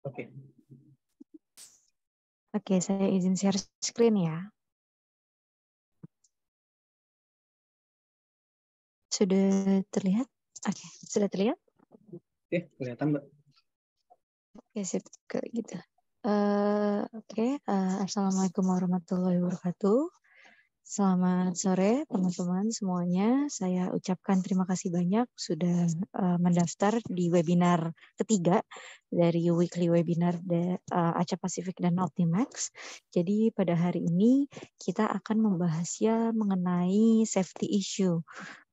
Oke. Oke, saya izin share screen ya. Sudah terlihat? Oke, sudah terlihat? Oke, kelihatan, Mbak. Oke, sip. Kayak gitu. Assalamualaikum warahmatullahi wabarakatuh. Selamat sore teman-teman semuanya. Saya ucapkan terima kasih banyak sudah mendaftar di webinar ketiga dari weekly webinar Aca Pacific dan Optimax. Jadi pada hari ini kita akan membahasnya mengenai safety issue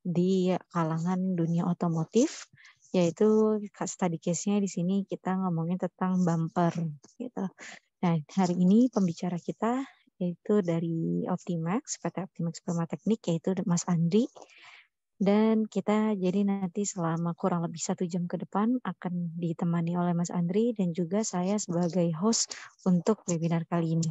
di kalangan dunia otomotif, yaitu study case-nya di sini kita ngomongin tentang bumper gitu. Nah, hari ini pembicara kita yaitu dari Optimax, PT Optimax Permateknik, yaitu Mas Andri. Dan kita jadi nanti selama kurang lebih 1 jam ke depan akan ditemani oleh Mas Andri dan juga saya sebagai host untuk webinar kali ini.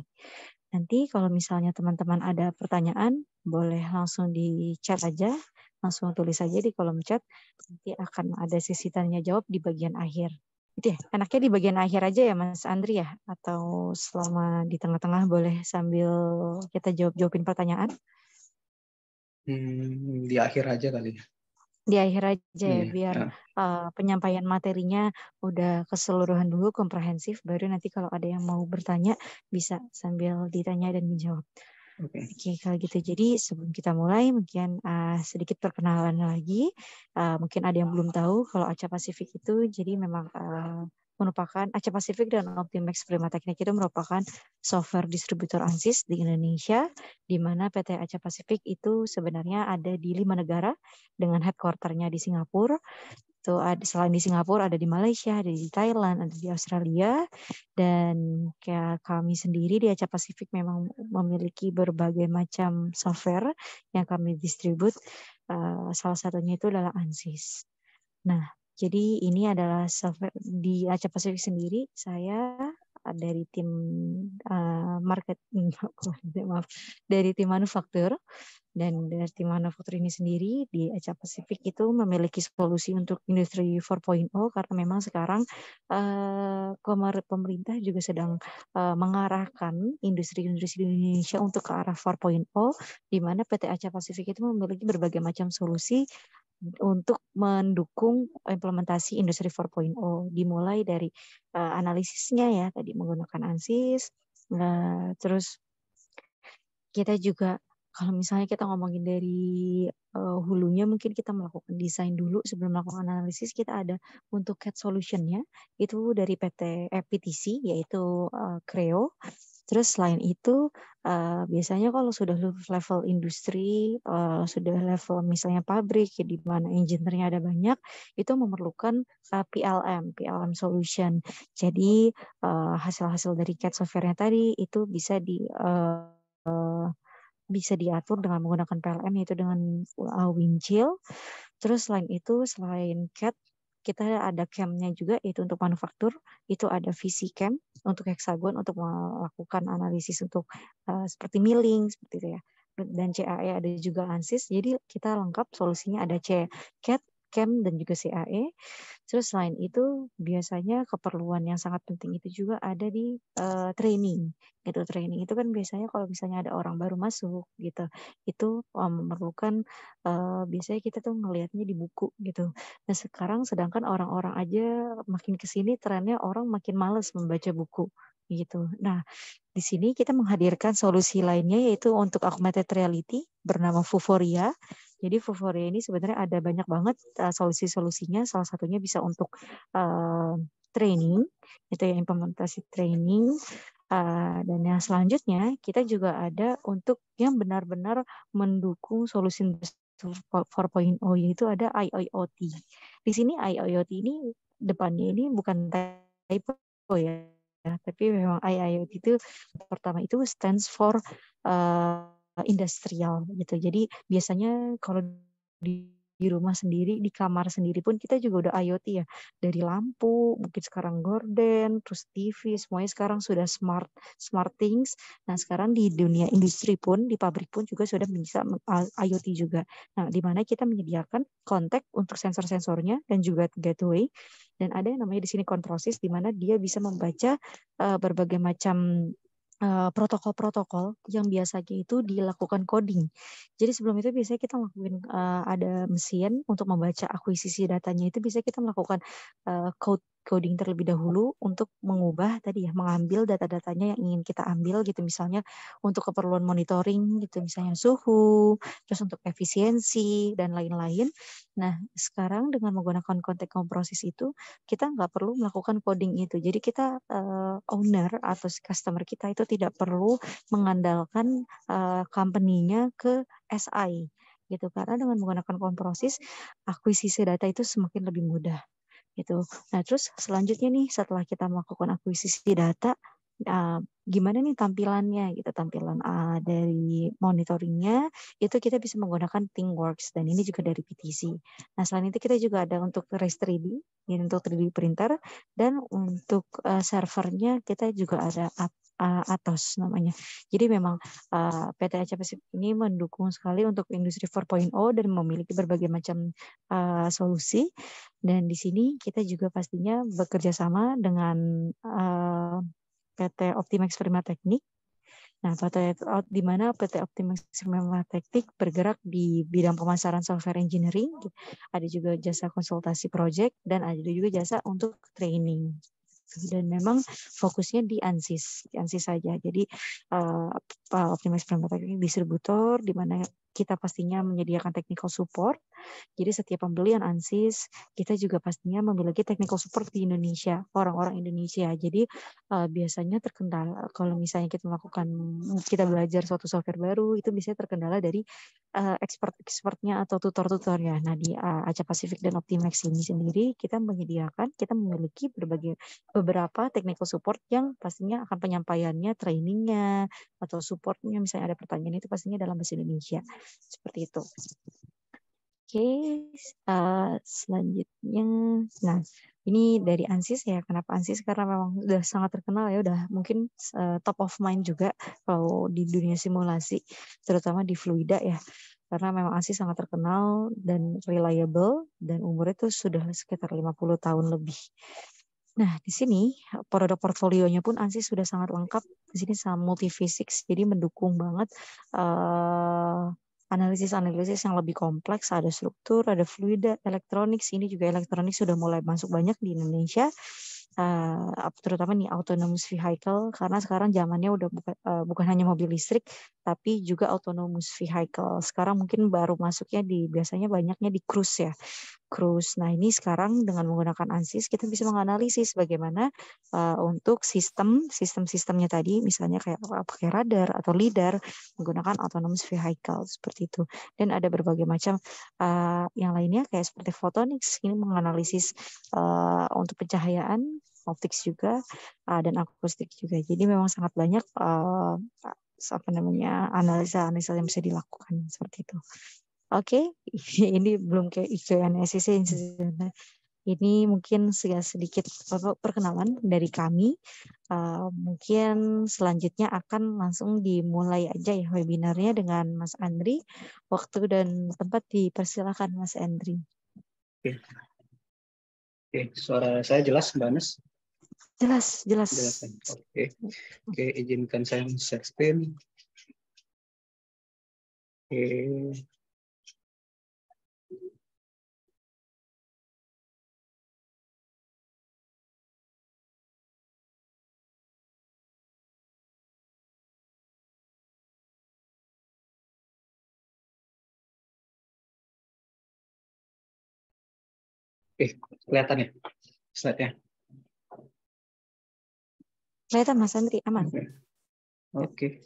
Nanti kalau misalnya teman-teman ada pertanyaan, boleh langsung di chat aja, langsung tulis aja di kolom chat. Nanti akan ada sesi tanya jawab di bagian akhir. Itu ya, enaknya di bagian akhir aja ya Mas Andri ya? Atau selama di tengah-tengah boleh sambil kita jawab-jawabin pertanyaan? Di akhir aja kali. Di akhir aja ya, Iya. biar penyampaian materinya udah keseluruhan dulu, komprehensif, baru nanti kalau ada yang mau bertanya bisa sambil ditanya dan menjawab. Oke. Oke, kalau gitu. Jadi sebelum kita mulai, mungkin sedikit perkenalan lagi. Mungkin ada yang belum tahu kalau Aca Pacific itu, jadi memang merupakan Aca Pacific dan Optimax Permateknik itu merupakan software distributor ANSYS di Indonesia, di mana PT Aca Pacific itu sebenarnya ada di 5 negara dengan headquarter-nya di Singapura. Itu selain di Singapura ada di Malaysia, ada di Thailand, ada di Australia, dan kayak kami sendiri di Aca Pacific memang memiliki berbagai macam software yang kami distribute. Salah satunya itu adalah ANSYS. Nah, jadi ini adalah software di Aca Pacific sendiri. Saya dari tim dari tim manufaktur. Dan dari tim manufaktur ini sendiri di Aca Pacific itu memiliki solusi untuk industri 4.0 karena memang sekarang pemerintah juga sedang mengarahkan industri-industri di Indonesia untuk ke arah 4.0, di mana PT Aca Pacific itu memiliki berbagai macam solusi untuk mendukung implementasi industri 4.0, dimulai dari analisisnya ya, tadi menggunakan ANSYS, terus kita juga kalau misalnya kita ngomongin dari hulunya, mungkin kita melakukan desain dulu sebelum melakukan analisis. Kita ada untuk CAD solution-nya itu dari PT PTC, yaitu Creo. Terus selain itu biasanya kalau sudah level industri, sudah level misalnya pabrik ya, di mana engineer-nya ada banyak, itu memerlukan PLM solution. Jadi hasil-hasil dari CAD software-nya tadi itu bisa diatur dengan menggunakan PLM, yaitu dengan Windchill. Terus selain itu, selain CAD, kita ada CAM-nya juga, yaitu untuk manufaktur. Itu ada VC-CAM untuk hexagon, untuk melakukan analisis untuk seperti milling, seperti itu ya. Dan CAE ada juga ANSYS. Jadi kita lengkap solusinya, ada CAD, CAM, dan juga CAE. Terus selain itu biasanya keperluan yang sangat penting itu juga ada di training. Gitu, training itu kan biasanya kalau misalnya ada orang baru masuk gitu, itu memerlukan biasanya kita tuh ngelihatnya di buku gitu. Nah sekarang sedangkan orang-orang aja makin kesini trennya orang makin malas membaca buku gitu. Nah di sini kita menghadirkan solusi lainnya, yaitu untuk augmented reality bernama Vuforia. Jadi Vuforia ini sebenarnya ada banyak banget solusi-solusinya. Salah satunya bisa untuk training, itu ya, implementasi training. Dan yang selanjutnya kita juga ada untuk yang benar-benar mendukung solusi 4.0, yaitu ada IIoT. Di sini IIoT ini depannya ini bukan typo ya, tapi memang IIoT itu pertama itu stands for industrial gitu. Jadi biasanya kalau di di rumah sendiri, di kamar sendiri pun kita juga udah IoT ya. Dari lampu, mungkin sekarang gorden, terus TV, semuanya sekarang sudah smart things. Nah, sekarang di dunia industri pun, di pabrik pun juga sudah bisa IoT juga. Nah, di mana kita menyediakan kontak untuk sensor-sensornya dan juga gateway. Dan ada yang namanya di sini control-sys, di mana dia bisa membaca berbagai macam protokol-protokol yang biasanya itu dilakukan coding. Jadi sebelum itu biasanya kita lakukan ada mesin untuk membaca akuisisi datanya itu biasanya kita melakukan coding terlebih dahulu untuk mengubah tadi ya, mengambil data-datanya yang ingin kita ambil gitu, misalnya untuk keperluan monitoring gitu, misalnya suhu, terus untuk efisiensi dan lain-lain. Nah, sekarang dengan menggunakan context compromise itu kita nggak perlu melakukan coding itu. Jadi kita owner atau customer kita itu tidak perlu mengandalkan company-nya ke SI gitu, karena dengan menggunakan komprosis akuisisi data itu semakin lebih mudah gitu. Nah, terus selanjutnya nih setelah kita melakukan akuisisi data, gimana nih tampilannya gitu, tampilan dari monitoringnya itu kita bisa menggunakan ThingWorx dan ini juga dari PTC. Nah, selain itu kita juga ada untuk Race 3D, ini untuk 3D printer, dan untuk servernya kita juga ada Atos namanya. Jadi memang PT Asia Pasifik ini mendukung sekali untuk industri 4.0 dan memiliki berbagai macam solusi. Dan di sini kita juga pastinya bekerja sama dengan PT Optimax Prima Teknik. Nah, di mana PT Optimax Prima Teknik bergerak di bidang pemasaran software engineering, ada juga jasa konsultasi project, dan ada juga jasa untuk training. Dan memang fokusnya di ANSYS saja. Jadi Optimax Prima Teknik distributor di mana kita pastinya menyediakan technical support. Jadi setiap pembelian ANSYS kita juga pastinya memiliki technical support di Indonesia, orang-orang Indonesia. Jadi biasanya terkendala kalau misalnya kita belajar suatu software baru itu biasanya terkendala dari expert-expertnya atau tutor-tutornya. Nah, di Asia Pasifik dan Optimax ini sendiri kita memiliki beberapa technical support yang pastinya akan penyampaiannya, trainingnya atau supportnya misalnya ada pertanyaan itu pastinya dalam bahasa Indonesia seperti itu. Oke, selanjutnya, nah ini dari ANSYS ya. Kenapa ANSYS? Karena memang sudah sangat terkenal ya, udah mungkin top of mind juga kalau di dunia simulasi, terutama di Fluida ya. Karena memang ANSYS sangat terkenal dan reliable dan umurnya itu sudah sekitar 50 tahun lebih. Nah, di sini produk portfolionya pun ANSYS sudah sangat lengkap. Di sini sama multi-physics, jadi mendukung banget analisis-analisis yang lebih kompleks, ada struktur, ada fluida, elektronik. Ini juga elektronik sudah mulai masuk banyak di Indonesia, terutama nih autonomous vehicle, karena sekarang zamannya udah bukan hanya mobil listrik, tapi juga autonomous vehicle. Sekarang mungkin baru masuknya biasanya banyaknya di cruise ya. Nah, ini sekarang dengan menggunakan ANSYS kita bisa menganalisis bagaimana untuk sistemnya tadi, misalnya kayak pakai radar atau lidar menggunakan autonomous vehicle seperti itu. Dan ada berbagai macam yang lainnya kayak seperti photonics, ini menganalisis untuk pencahayaan, optics juga dan akustik juga. Jadi memang sangat banyak analisa yang bisa dilakukan seperti itu. Oke, ini belum kayak Q&A sih. Ini mungkin sedikit perkenalan dari kami. Mungkin selanjutnya akan langsung dimulai aja ya webinarnya dengan Mas Andri. Waktu dan tempat dipersilakan Mas Andri. Oke, suara saya jelas, Mbak Anes? Jelas. Oke, izinkan saya share screen. Oke. Kelihatan ya slide-nya? Kelihatan Mas Andri, aman. Oke.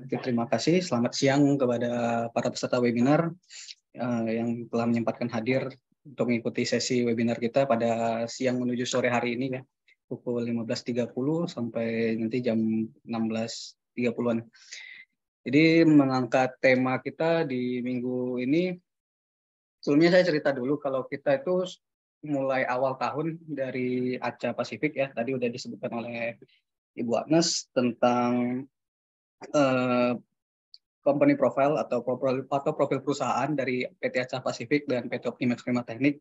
Terima kasih. Selamat siang kepada para peserta webinar yang telah menyempatkan hadir untuk mengikuti sesi webinar kita pada siang menuju sore hari ini ya, pukul 15.30 sampai nanti jam 16.30-an. Jadi mengangkat tema kita di minggu ini Sebelumnya saya cerita dulu kalau kita itu mulai awal tahun dari Aca Pasifik ya, tadi udah disebutkan oleh Ibu Agnes tentang company profile atau profil perusahaan dari PT Aca Pasifik dan PT Optimax Prima Teknik.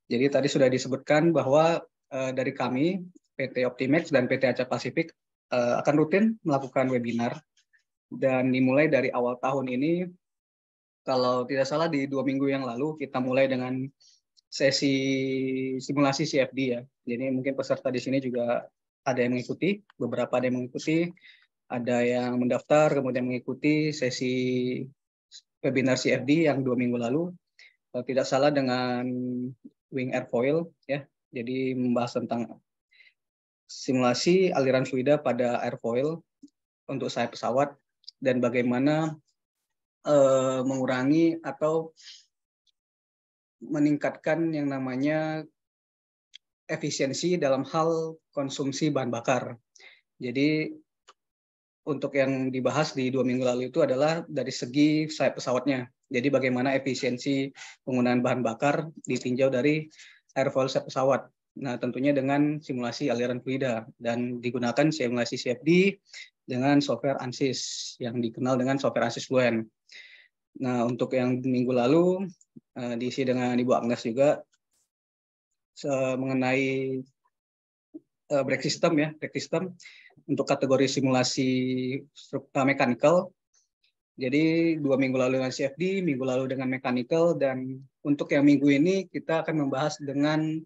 Jadi tadi sudah disebutkan bahwa dari kami PT Optimax dan PT Aca Pasifik akan rutin melakukan webinar dan dimulai dari awal tahun ini. Kalau tidak salah di 2 minggu yang lalu kita mulai dengan sesi simulasi CFD ya. Jadi mungkin peserta di sini juga ada yang mengikuti, beberapa ada yang mengikuti, ada yang mendaftar kemudian mengikuti sesi webinar CFD yang 2 minggu lalu. Kalau tidak salah dengan wing airfoil ya. Jadi membahas tentang simulasi aliran fluida pada airfoil untuk sayap pesawat dan bagaimana mengurangi atau meningkatkan yang namanya efisiensi dalam hal konsumsi bahan bakar. Jadi untuk yang dibahas di 2 minggu lalu itu adalah dari segi sayap pesawatnya. Jadi bagaimana efisiensi penggunaan bahan bakar ditinjau dari airfoil sayap pesawat. Nah tentunya dengan simulasi aliran fluida dan digunakan simulasi CFD dengan software ANSYS yang dikenal dengan software ANSYS Fluent. Nah, untuk yang minggu lalu diisi dengan Ibu Agnes juga mengenai break system ya, break system untuk kategori simulasi mechanical. Jadi 2 minggu lalu dengan CFD, minggu lalu dengan mechanical, dan untuk yang minggu ini kita akan membahas dengan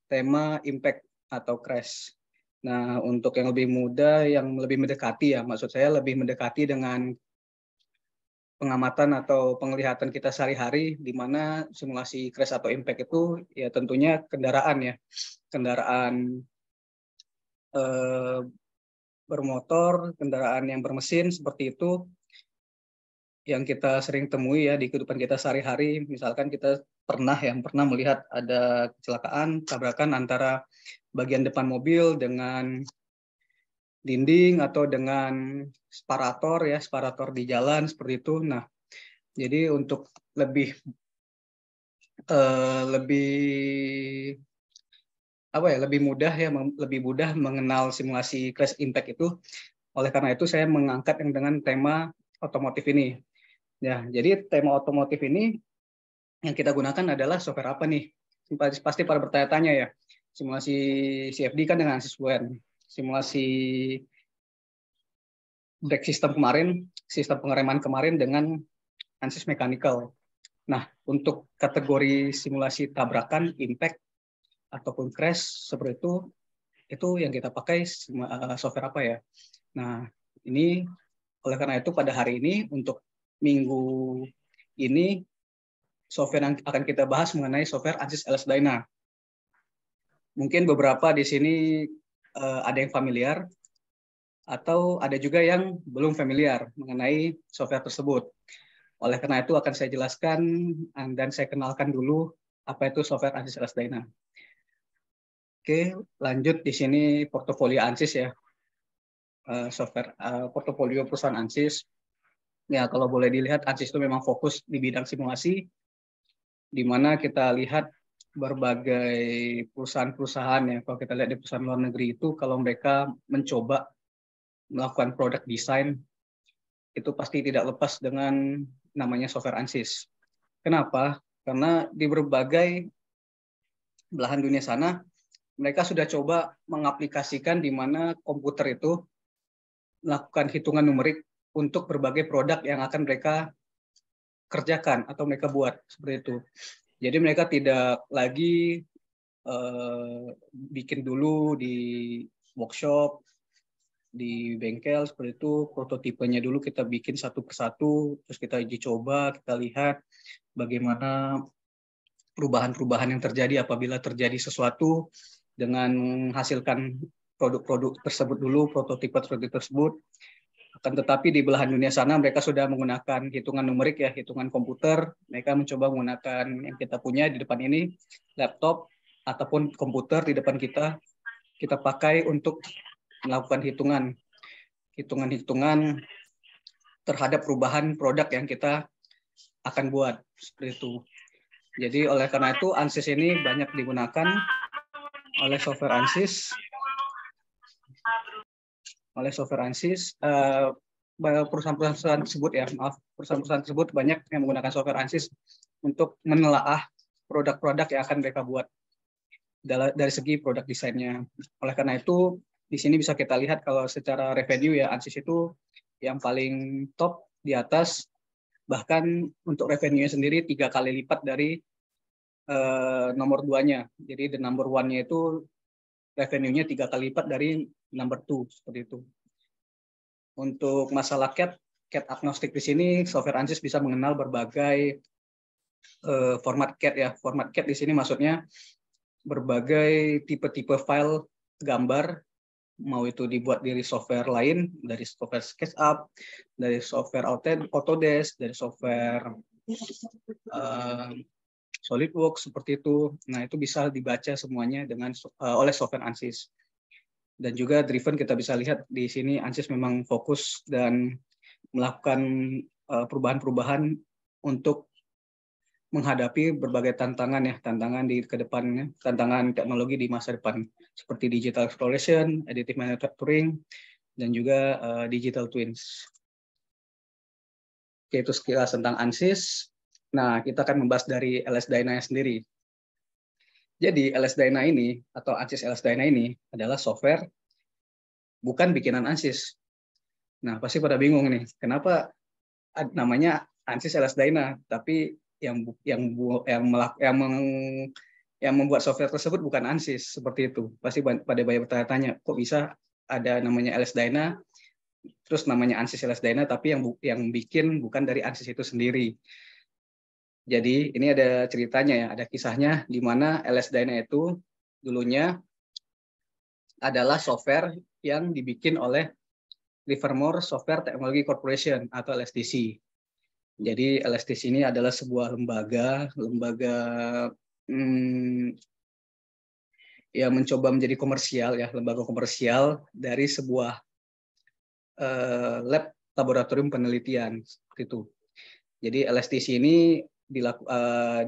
tema impact atau crash. Nah, untuk yang lebih muda, yang lebih mendekati ya, maksud saya lebih mendekati dengan pengamatan atau penglihatan kita sehari-hari, di mana simulasi crash atau impact itu ya tentunya kendaraan ya, kendaraan bermotor, kendaraan yang bermesin seperti itu yang kita sering temui ya di kehidupan kita sehari-hari. Misalkan kita pernah melihat ada kecelakaan tabrakan antara bagian depan mobil dengan dinding atau dengan separator di jalan seperti itu. Nah, jadi untuk lebih lebih mudah mengenal simulasi crash impact itu. Oleh karena itu saya mengangkat yang dengan tema otomotif ini. Ya, jadi tema otomotif ini yang kita gunakan adalah software apa nih? Pasti pada bertanya-tanya ya. Simulasi CFD kan dengan ANSYS Fluent. Simulasi brake system kemarin, sistem pengereman kemarin dengan ANSYS Mechanical. Nah, untuk kategori simulasi tabrakan, impact, ataupun crash seperti itu yang kita pakai software apa ya. Nah, ini oleh karena itu pada hari ini untuk minggu ini software yang akan kita bahas mengenai software ANSYS LS Dyna. Mungkin beberapa di sini ada yang familiar atau ada juga yang belum familiar mengenai software tersebut. Oleh karena itu akan saya jelaskan dan saya kenalkan dulu apa itu software ANSYS LS Dyna. Oke, lanjut di sini portofolio ANSYS ya. Software portofolio perusahaan ANSYS. Ya, kalau boleh dilihat ANSYS itu memang fokus di bidang simulasi, di mana kita lihat berbagai perusahaan-perusahaan ya. Kalau kita lihat di perusahaan luar negeri itu, kalau mereka mencoba melakukan produk desain, itu pasti tidak lepas dengan namanya software ANSYS. Kenapa? Karena di berbagai belahan dunia sana, mereka sudah coba mengaplikasikan di mana komputer itu melakukan hitungan numerik untuk berbagai produk yang akan mereka kerjakan atau mereka buat seperti itu. Jadi mereka tidak lagi bikin dulu di workshop, di bengkel seperti itu, prototipenya dulu kita bikin satu persatu, terus kita uji coba, kita lihat bagaimana perubahan-perubahan yang terjadi apabila terjadi sesuatu dengan menghasilkan produk-produk tersebut dulu, prototipe tersebut. Akan tetapi di belahan dunia sana mereka sudah menggunakan hitungan numerik ya, hitungan komputer. Mereka mencoba menggunakan yang kita punya di depan ini, laptop ataupun komputer di depan kita pakai untuk melakukan hitungan terhadap perubahan produk yang kita akan buat seperti itu. Jadi oleh karena itu ANSYS ini banyak digunakan oleh software ANSYS. Perusahaan-perusahaan tersebut perusahaan-perusahaan tersebut banyak yang menggunakan software ANSYS untuk menelaah produk-produk yang akan mereka buat dari segi produk desainnya. Oleh karena itu di sini bisa kita lihat kalau secara revenue ya ANSYS itu yang paling top di atas, bahkan untuk revenue-nya sendiri 3 kali lipat dari nomor 2-nya. Jadi the number 1-nya itu revenue-nya 3 kali lipat dari number 2, seperti itu. Untuk masalah CAT agnostik di sini software ANSYS bisa mengenal berbagai format CAT ya. Format CAT di sini maksudnya berbagai tipe-tipe file gambar, mau itu dibuat dari software lain, dari software SketchUp, dari software Autodesk, dari software SolidWorks seperti itu. Nah, itu bisa dibaca semuanya oleh software ANSYS. Dan juga driven kita bisa lihat di sini ANSYS memang fokus dan melakukan perubahan-perubahan untuk menghadapi berbagai tantangan di kedepannya, tantangan teknologi di masa depan seperti digital exploration, additive manufacturing, dan juga digital twins. Oke, itu sekilas tentang ANSYS. Nah, kita akan membahas dari LS-DYNA sendiri. Jadi LS-DYNA ini atau ANSYS LS-DYNA ini adalah software bukan bikinan ANSYS. Nah, pasti pada bingung nih, kenapa namanya ANSYS LS-DYNA, tapi yang membuat software tersebut bukan ANSYS, seperti itu. Pasti pada banyak bertanya-tanya, kok bisa ada namanya LS-DYNA, terus namanya ANSYS LS-DYNA, tapi yang bikin bukan dari ANSYS itu sendiri. Jadi ini ada ceritanya ya, ada kisahnya di mana LS-DYNA itu dulunya adalah software yang dibikin oleh Livermore Software Technology Corporation atau LSTC. Jadi LSTC ini adalah sebuah lembaga yang mencoba menjadi komersial ya, lembaga komersial dari sebuah laboratorium penelitian seperti itu. Jadi LSTC ini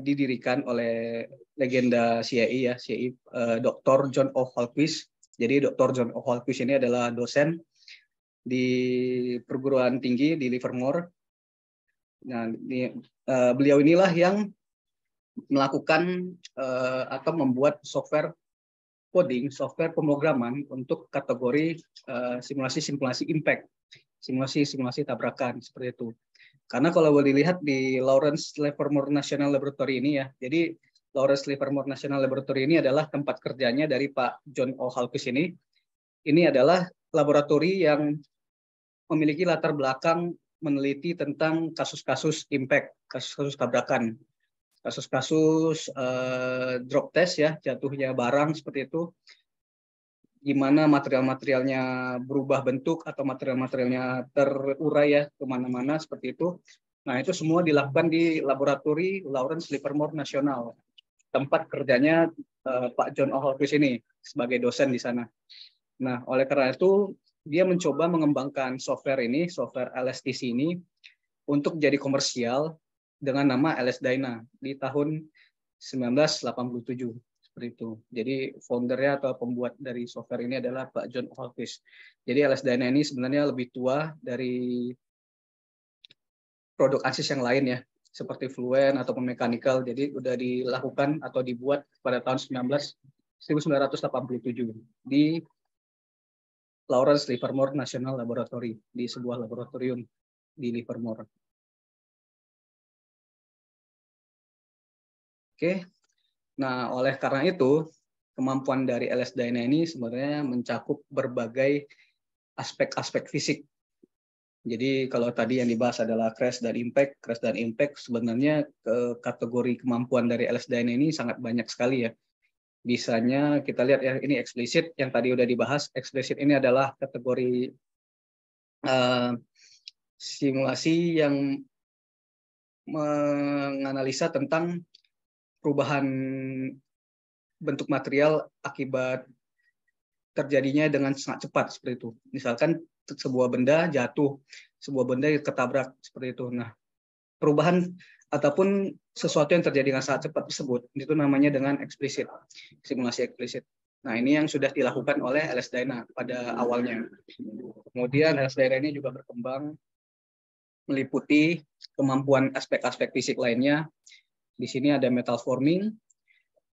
didirikan oleh legenda CIA ya, CIA Dr. John O. Hallquist. Jadi Dr. John O. Hallquist ini adalah dosen di perguruan tinggi di Livermore. Nah, beliau inilah yang melakukan atau membuat software coding, software pemrograman untuk kategori simulasi impact, simulasi tabrakan seperti itu. Karena kalau boleh dilihat di Lawrence Livermore National Laboratory ini ya, jadi Lawrence Livermore National Laboratory ini adalah tempat kerjanya dari Pak John O. Hallquist ini. Ini adalah laboratori yang memiliki latar belakang meneliti tentang kasus-kasus impact, kasus-kasus tabrakan, kasus-kasus drop test ya, jatuhnya barang seperti itu, gimana material-materialnya berubah bentuk atau material-materialnya terurai ya kemana-mana seperti itu. Nah itu semua dilakukan di laboratori Lawrence Livermore National, tempat kerjanya Pak John O. Hallquist ini sebagai dosen di sana. Nah oleh karena itu dia mencoba mengembangkan software ini, software LSTC ini untuk jadi komersial dengan nama LS-DYNA di tahun 1987. Itu. Jadi foundernya atau pembuat dari software ini adalah Pak John Hallquist. Jadi LS-DYNA ini sebenarnya lebih tua dari produk ANSYS yang lain ya, seperti Fluent ataupun Mechanical. Jadi udah dilakukan atau dibuat pada tahun 1987 di Lawrence Livermore National Laboratory, di sebuah laboratorium di Livermore. Oke. Nah, oleh karena itu, kemampuan dari LS-DYNA ini sebenarnya mencakup berbagai aspek-aspek fisik. Jadi kalau tadi yang dibahas adalah crash dan impact sebenarnya kategori kemampuan dari LS-DYNA ini sangat banyak sekali ya. Bisanya kita lihat ya, ini eksplisit yang tadi udah dibahas. Eksplisit ini adalah kategori simulasi yang menganalisa tentang perubahan bentuk material akibat terjadinya dengan sangat cepat seperti itu. Misalkan sebuah benda jatuh, sebuah benda ketabrak seperti itu. Nah, perubahan ataupun sesuatu yang terjadi dengan sangat cepat tersebut, itu namanya dengan eksplisit, simulasi eksplisit. Nah, ini yang sudah dilakukan oleh LS-DYNA pada awalnya. Kemudian LS-DYNA ini juga berkembang meliputi kemampuan aspek-aspek fisik lainnya. Di sini ada metal forming,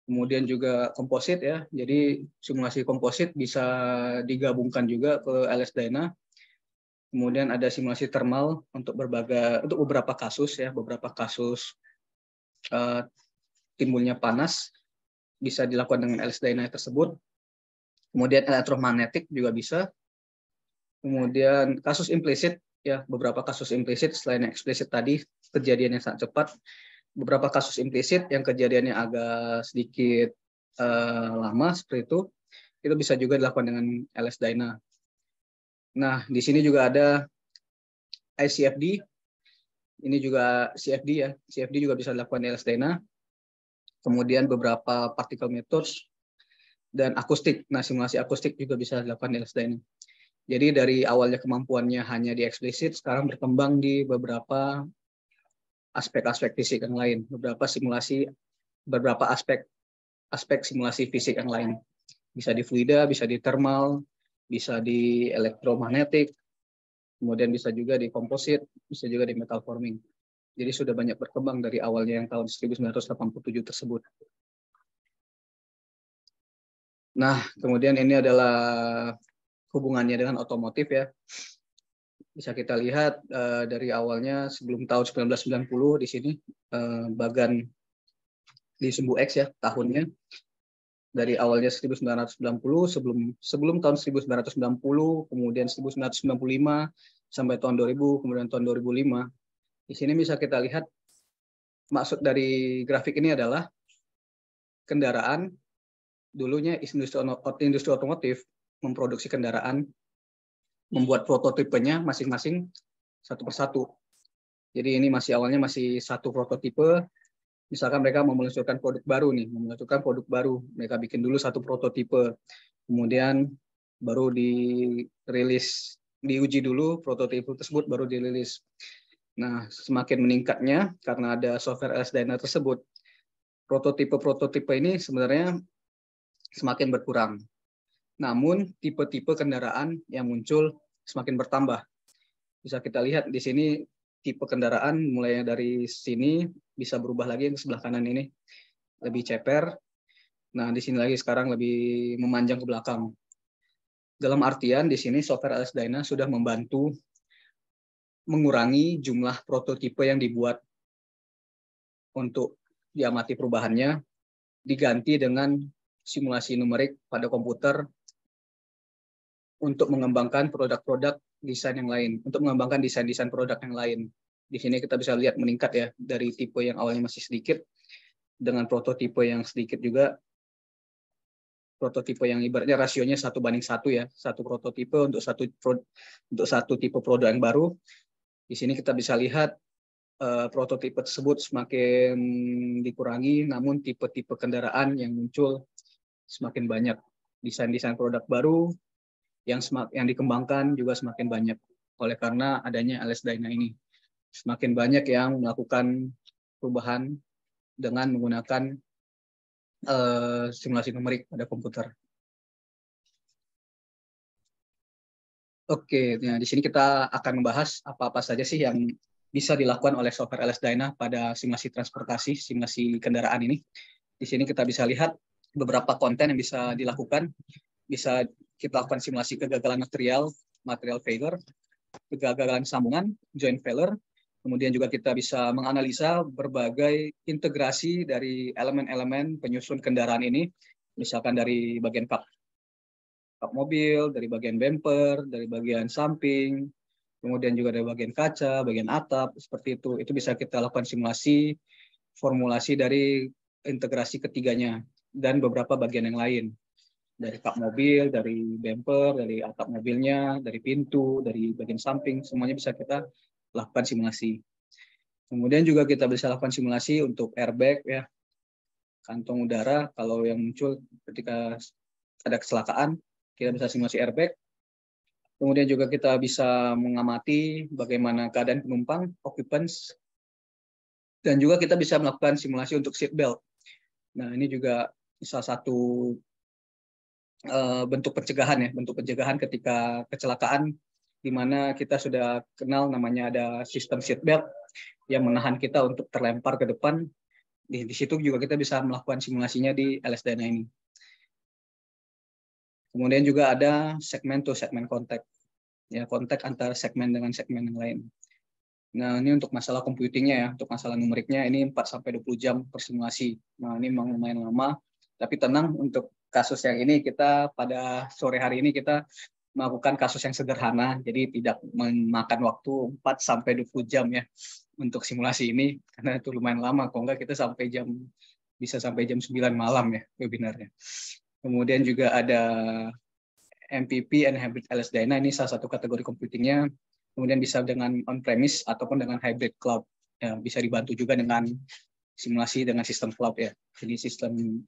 kemudian juga komposit ya. Jadi simulasi komposit bisa digabungkan juga ke LS-DYNA. Kemudian ada simulasi thermal untuk beberapa kasus ya, beberapa kasus timbulnya panas bisa dilakukan dengan LS-DYNA tersebut. Kemudian elektromagnetik juga bisa. Kemudian kasus implisit ya, beberapa kasus implisit selain eksplisit tadi kejadiannya sangat cepat. Beberapa kasus implisit yang kejadiannya agak sedikit lama seperti itu bisa juga dilakukan dengan LS-DYNA. Nah, di sini juga ada ICFD. Ini juga CFD ya. CFD juga bisa dilakukan LS-DYNA. Kemudian beberapa particle methods dan akustik. Nah, simulasi akustik juga bisa dilakukan LS-DYNA. Jadi dari awalnya kemampuannya hanya di eksplisit, sekarang berkembang di beberapa aspek-aspek fisik yang lain, beberapa aspek simulasi fisik yang lain. Bisa di fluida, bisa di thermal, bisa di elektromagnetik, kemudian bisa juga di komposit, bisa juga di metal forming. Jadi sudah banyak berkembang dari awalnya yang tahun 1987 tersebut. Nah, kemudian ini adalah hubungannya dengan otomotif ya. Bisa kita lihat dari awalnya sebelum tahun 1990 di sini bagan di sumbu X ya tahunnya. Dari awalnya 1990 sebelum tahun 1990, kemudian 1995 sampai tahun 2000, kemudian tahun 2005. Di sini bisa kita lihat maksud dari grafik ini adalah kendaraan dulunya industri otomotif memproduksi kendaraan, membuat prototipenya masing-masing satu persatu. Jadi ini awalnya masih satu prototipe. Misalkan mereka mau meluncurkan produk baru nih, mereka bikin dulu satu prototipe, kemudian baru dirilis, diuji dulu prototipe tersebut baru dirilis. Nah, semakin meningkatnya karena ada software LS-DYNA tersebut, prototipe ini sebenarnya semakin berkurang. Namun tipe-tipe kendaraan yang muncul semakin bertambah. Bisa kita lihat di sini tipe kendaraan mulai dari sini bisa berubah lagi ke sebelah kanan ini lebih ceper. Nah, di sini lagi sekarang lebih memanjang ke belakang. Dalam artian di sini software LS-DYNA sudah membantu mengurangi jumlah prototipe yang dibuat untuk diamati perubahannya, diganti dengan simulasi numerik pada komputer untuk mengembangkan produk-produk desain yang lain, untuk mengembangkan desain-desain produk yang lain. Di sini kita bisa lihat meningkat ya, dari tipe yang awalnya masih sedikit, dengan prototipe yang sedikit juga, prototipe yang ibaratnya rasionya 1:1 ya, satu prototipe untuk satu tipe produk yang baru. Di sini kita bisa lihat prototipe tersebut semakin dikurangi, namun tipe-tipe kendaraan yang muncul semakin banyak. Desain-desain produk baru yang dikembangkan juga semakin banyak. Oleh karena adanya LS-DYNA ini, semakin banyak yang melakukan perubahan dengan menggunakan simulasi numerik pada komputer. Oke, nah di sini kita akan membahas apa-apa saja sih yang bisa dilakukan oleh software LS-DYNA pada simulasi transportasi, simulasi kendaraan ini. Di sini kita bisa lihat beberapa konten yang bisa dilakukan. Bisa kita lakukan simulasi kegagalan material failure, kegagalan sambungan, joint failure. Kemudian juga kita bisa menganalisa berbagai integrasi dari elemen-elemen penyusun kendaraan ini, misalkan dari bagian kap mobil, dari bagian bumper, dari bagian samping, kemudian juga dari bagian kaca, bagian atap, seperti itu. Itu bisa kita lakukan simulasi, formulasi dari integrasi ketiganya, dan beberapa bagian yang lain. Dari kap mobil, dari bumper, dari atap mobilnya, dari pintu, dari bagian samping, semuanya bisa kita lakukan simulasi. Kemudian juga kita bisa lakukan simulasi untuk airbag ya, kantong udara kalau yang muncul ketika ada kecelakaan, kita bisa simulasi airbag. Kemudian juga kita bisa mengamati bagaimana keadaan penumpang, occupants, Dan juga kita bisa melakukan simulasi untuk seat belt. Nah, ini juga salah satu bentuk pencegahan ya, bentuk pencegahan ketika kecelakaan, di mana kita sudah kenal namanya ada sistem seat belt yang menahan kita untuk terlempar ke depan. Di situ juga kita bisa melakukan simulasinya di LS Dyna ini. Kemudian juga ada segmen to segmen kontak, ya kontak antara segmen dengan segmen yang lain. Nah, ini untuk masalah computingnya ya, untuk masalah numeriknya ini 4-20 jam per simulasi. Nah, ini memang lumayan lama, tapi tenang, untuk kasus yang ini kita pada sore hari ini kita melakukan kasus yang sederhana, jadi tidak memakan waktu 4-20 jam ya untuk simulasi ini, karena itu lumayan lama, kalau enggak kita bisa sampai jam 9 malam ya webinarnya. Kemudian juga ada MPP and Hybrid LS Dyna, ini salah satu kategori computingnya. Kemudian bisa dengan on-premise ataupun dengan hybrid cloud. Ya, bisa dibantu juga dengan simulasi dengan sistem cloud ya. Jadi sistem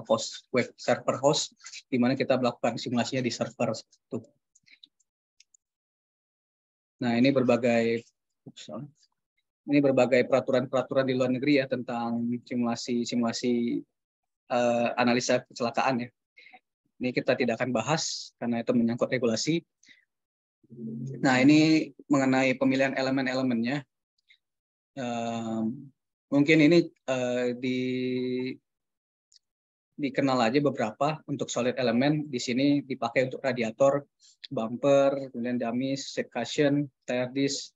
host, web server host, di mana kita melakukan simulasinya di server. Nah, ini berbagai peraturan-peraturan di luar negeri ya tentang simulasi analisa kecelakaan ya. Ini kita tidak akan bahas karena itu menyangkut regulasi. Nah, ini mengenai pemilihan elemen-elemennya. Mungkin ini dikenal aja beberapa. Untuk solid element di sini dipakai untuk radiator, bumper, kemudian dummies, seat cushion, tire disc.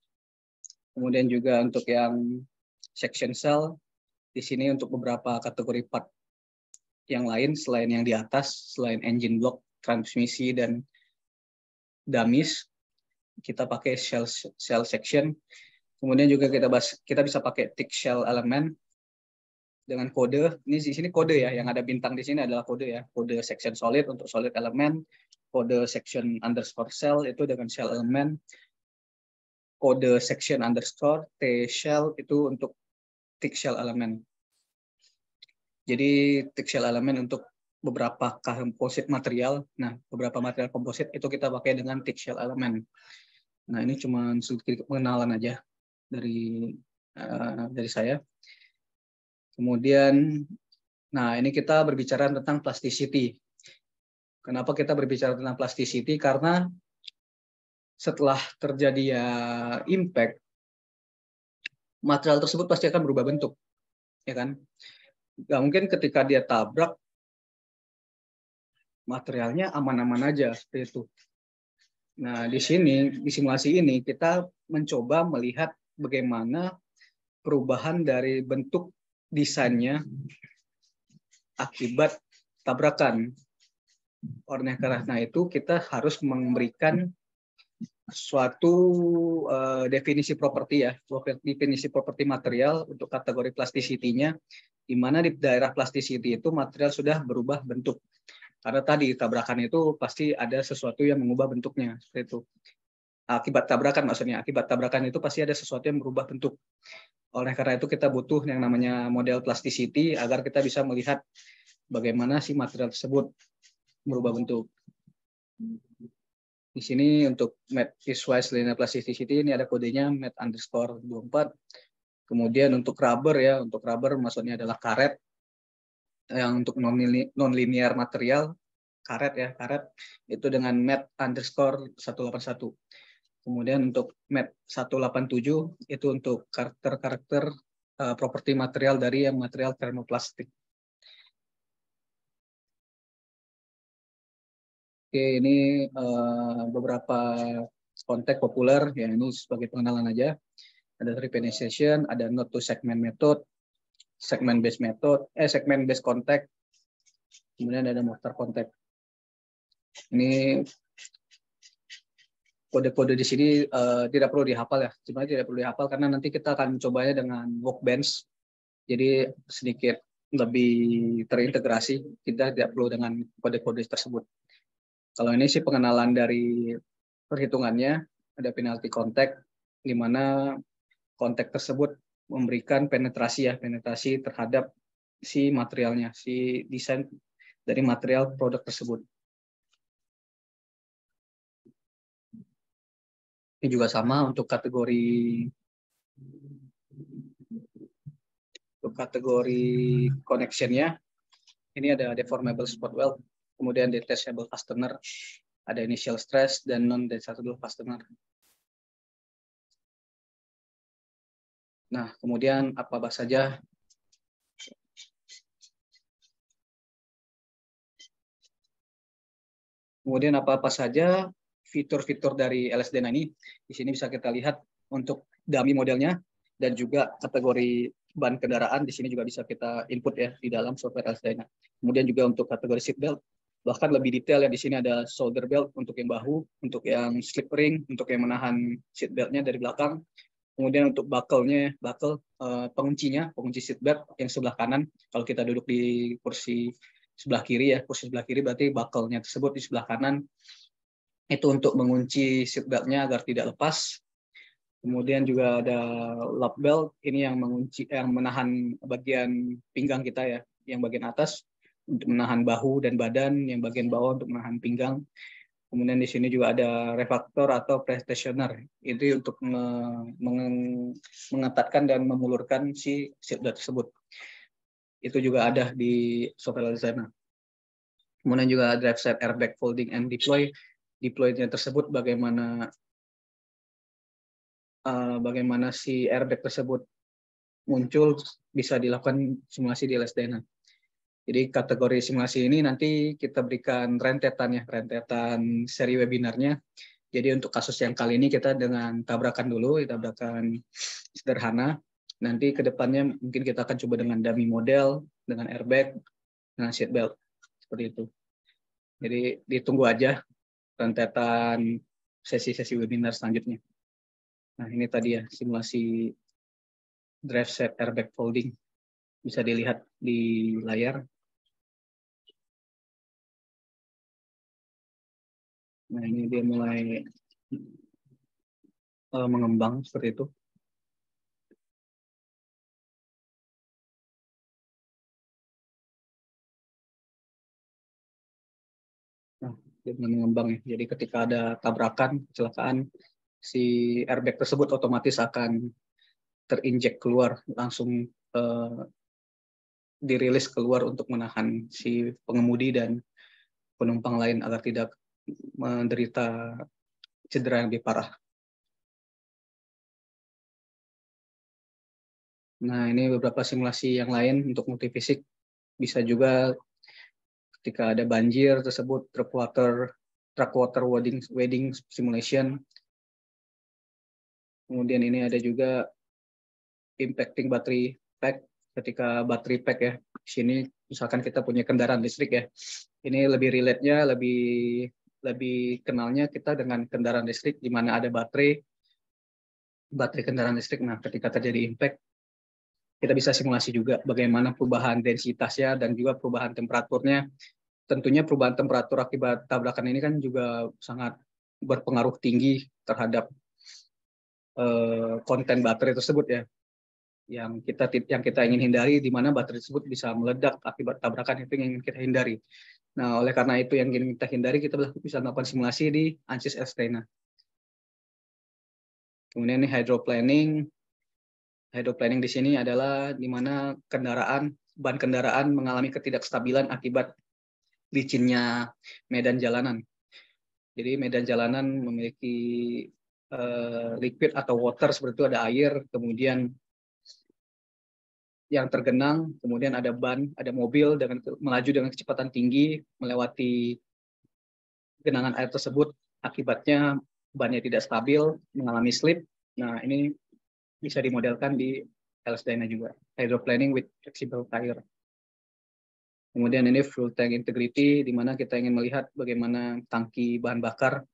Kemudian juga untuk yang section cell di sini untuk beberapa kategori part yang lain selain yang di atas, selain engine block, transmisi dan dummies, kita pakai shell section. Kemudian juga kita bisa pakai thick shell element dengan kode. Ini di sini kode ya, yang ada bintang di sini adalah kode ya. Kode section solid untuk solid element, kode section underscore shell itu dengan shell element, kode section underscore T shell itu untuk thick shell element. Jadi thick shell element untuk beberapa komposit material. Nah, beberapa material komposit itu kita pakai dengan thick shell element. Nah, ini cuma sedikit pengenalan aja dari saya. Kemudian, nah ini kita berbicara tentang plasticity. Kenapa kita berbicara tentang plasticity? Karena setelah terjadi impact, material tersebut pasti akan berubah bentuk, ya kan? Nggak mungkin ketika dia tabrak, materialnya aman-aman aja seperti itu. Nah, di sini, di simulasi ini, kita mencoba melihat bagaimana perubahan dari bentuk desainnya akibat tabrakan. Oleh karena itu, kita harus memberikan suatu definisi properti ya, definisi properti material untuk kategori plasticity-nya, di mana di daerah plasticity itu material sudah berubah bentuk. Karena tadi tabrakan itu pasti ada sesuatu yang mengubah bentuknya, seperti itu. Akibat tabrakan maksudnya, akibat tabrakan itu pasti ada sesuatu yang berubah bentuk. Oleh karena itu kita butuh yang namanya model plasticity agar kita bisa melihat bagaimana si material tersebut berubah bentuk. Di sini untuk Met Piecewise Linear Plasticity ini ada kodenya MET_24. Kemudian untuk rubber ya, untuk rubber maksudnya adalah karet. Yang untuk non-linear material, karet ya, karet itu dengan MET_181. Kemudian untuk MET187 itu untuk karakter properti material dari yang material termoplastik. Oke, ini beberapa kontak populer, ya ini sebagai pengenalan aja. Ada repenetration, ada node to segment method, segment based method, segment based contact, kemudian ada mortar contact. Ini kode-kode di sini tidak perlu dihafal ya, sebenarnya tidak perlu dihafal karena nanti kita akan mencobanya dengan workbench, jadi sedikit lebih terintegrasi, kita tidak perlu dengan kode-kode tersebut. Kalau ini sih pengenalan dari perhitungannya, ada penalty contact, di mana kontak tersebut memberikan penetrasi terhadap si materialnya, si desain dari material produk tersebut. Ini juga sama untuk kategori untuk kategori connection-nya, ini ada deformable spot weld, kemudian detachable fastener, ada initial stress, dan non-detachable fastener. Nah, kemudian apa saja fitur-fitur dari LS-DENA ini. Di sini bisa kita lihat untuk dummy modelnya dan juga kategori ban kendaraan. Di sini juga bisa kita input ya di dalam software LS-DENA. Kemudian juga untuk kategori seat belt, bahkan lebih detail ya, di sini ada shoulder belt untuk yang bahu, untuk yang slip ring, untuk yang menahan seat beltnya dari belakang. Kemudian untuk buckle-nya, pengunci seat belt yang sebelah kanan. Kalau kita duduk di kursi sebelah kiri ya, kursi sebelah kiri berarti buckle-nya tersebut di sebelah kanan. Itu untuk mengunci seat belt-nya agar tidak lepas. Kemudian juga ada lap belt, ini yang menahan bagian pinggang kita ya, yang bagian atas untuk menahan bahu dan badan, yang bagian bawah untuk menahan pinggang. Kemudian di sini juga ada refaktor atau prestationer, itu untuk mengetatkan dan memulurkan si seat belt tersebut. Itu juga ada di software LS-DENA. Kemudian juga drive side airbag folding and deploy-nya tersebut bagaimana si airbag tersebut muncul, bisa dilakukan simulasi di LS-DENA. Jadi kategori simulasi ini nanti kita berikan rentetan seri webinarnya. Jadi untuk kasus yang kali ini kita dengan tabrakan sederhana. Nanti ke depannya mungkin kita akan coba dengan dummy model, dengan airbag, dengan seat belt, seperti itu. Jadi ditunggu aja rentetan sesi-sesi webinar selanjutnya. Nah, ini tadi ya simulasi drive set airbag folding. Bisa dilihat di layar. Nah, ini dia mulai mengembang seperti itu. Nah, dia mengembang ya. Jadi ketika ada tabrakan, kecelakaan, si airbag tersebut otomatis akan terinjek keluar, langsung dirilis keluar untuk menahan si pengemudi dan penumpang lain agar tidak menderita cedera yang lebih parah. Nah, ini beberapa simulasi yang lain untuk multifisik. Bisa juga ketika ada banjir tersebut, truck water wading simulation. Kemudian ini ada juga impacting battery pack, ketika battery pack ya. Di sini misalkan kita punya kendaraan listrik ya. Ini lebih relate-nya, lebih kenalnya kita dengan kendaraan listrik di mana ada baterai kendaraan listrik. Nah, ketika terjadi impact, kita bisa simulasi juga bagaimana perubahan densitasnya dan juga perubahan temperaturnya. Tentunya perubahan temperatur akibat tabrakan ini kan juga sangat berpengaruh tinggi terhadap konten baterai tersebut ya. Yang kita ingin hindari, di mana baterai tersebut bisa meledak akibat tabrakan, itu yang ingin kita hindari. Nah, oleh karena itu yang ingin kita hindari, kita bisa melakukan simulasi di ANSYS LS-DENA. Kemudian ini hydroplanning. Hydroplanning di sini adalah di mana ban kendaraan mengalami ketidakstabilan akibat licinnya medan jalanan. Jadi medan jalanan memiliki liquid atau water, seperti itu, ada air, kemudian yang tergenang, kemudian ada mobil melaju dengan kecepatan tinggi melewati genangan air tersebut, akibatnya bannya tidak stabil, mengalami slip. Nah, ini bisa dimodelkan di LS-DENA juga, hydroplanning with flexible tire. Kemudian ini fuel tank integrity, di mana kita ingin melihat bagaimana tangki bahan bakar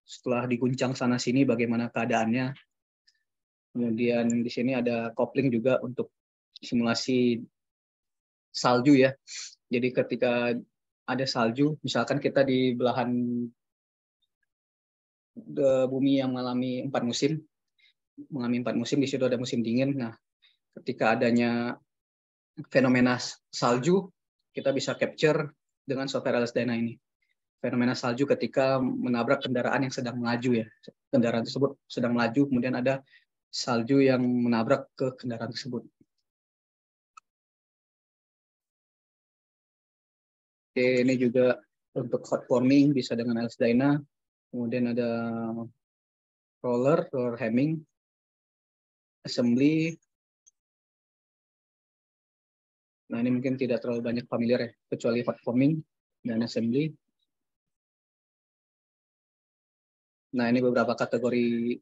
setelah diguncang sana sini, bagaimana keadaannya. Kemudian di sini ada kopling juga untuk simulasi salju ya. Jadi ketika ada salju, misalkan kita di belahan bumi yang mengalami 4 musim, di situ ada musim dingin. Nah, ketika adanya fenomena salju, kita bisa capture dengan software LS-DENA ini. Fenomena salju ketika menabrak kendaraan yang sedang melaju ya. Kendaraan tersebut sedang melaju, kemudian ada salju yang menabrak ke kendaraan tersebut. Oke, ini juga untuk hot forming bisa dengan LS-Dyna. Kemudian ada roller hemming, assembly. Nah, ini mungkin tidak terlalu banyak familiar ya, kecuali hot forming dan assembly. Nah, ini beberapa kategori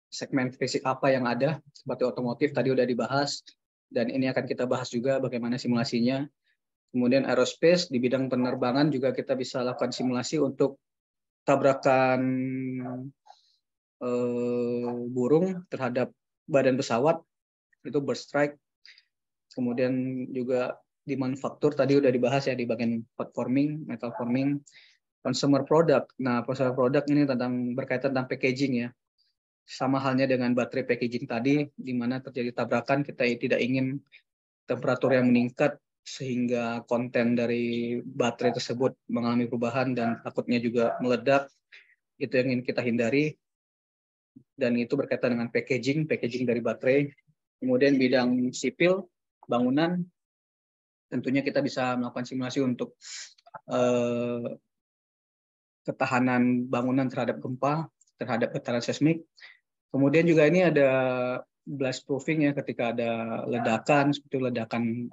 segmen fisik apa yang ada, seperti otomotif tadi udah dibahas, dan ini akan kita bahas juga bagaimana simulasinya. Kemudian aerospace, di bidang penerbangan juga kita bisa lakukan simulasi untuk tabrakan burung terhadap badan pesawat, itu burst strike. Kemudian juga di manufaktur tadi udah dibahas ya di bagian hot forming, metal forming, consumer product. Nah, consumer product ini berkaitan tentang packaging ya. Sama halnya dengan baterai packaging tadi, di mana terjadi tabrakan, kita tidak ingin temperatur yang meningkat sehingga konten dari baterai tersebut mengalami perubahan dan takutnya juga meledak. Itu yang ingin kita hindari. Dan itu berkaitan dengan packaging dari baterai. Kemudian bidang sipil, bangunan, tentunya kita bisa melakukan simulasi untuk ketahanan bangunan terhadap gempa, terhadap getaran seismik. Kemudian juga ini ada blast proofing ya, ketika ada ledakan, seperti ledakan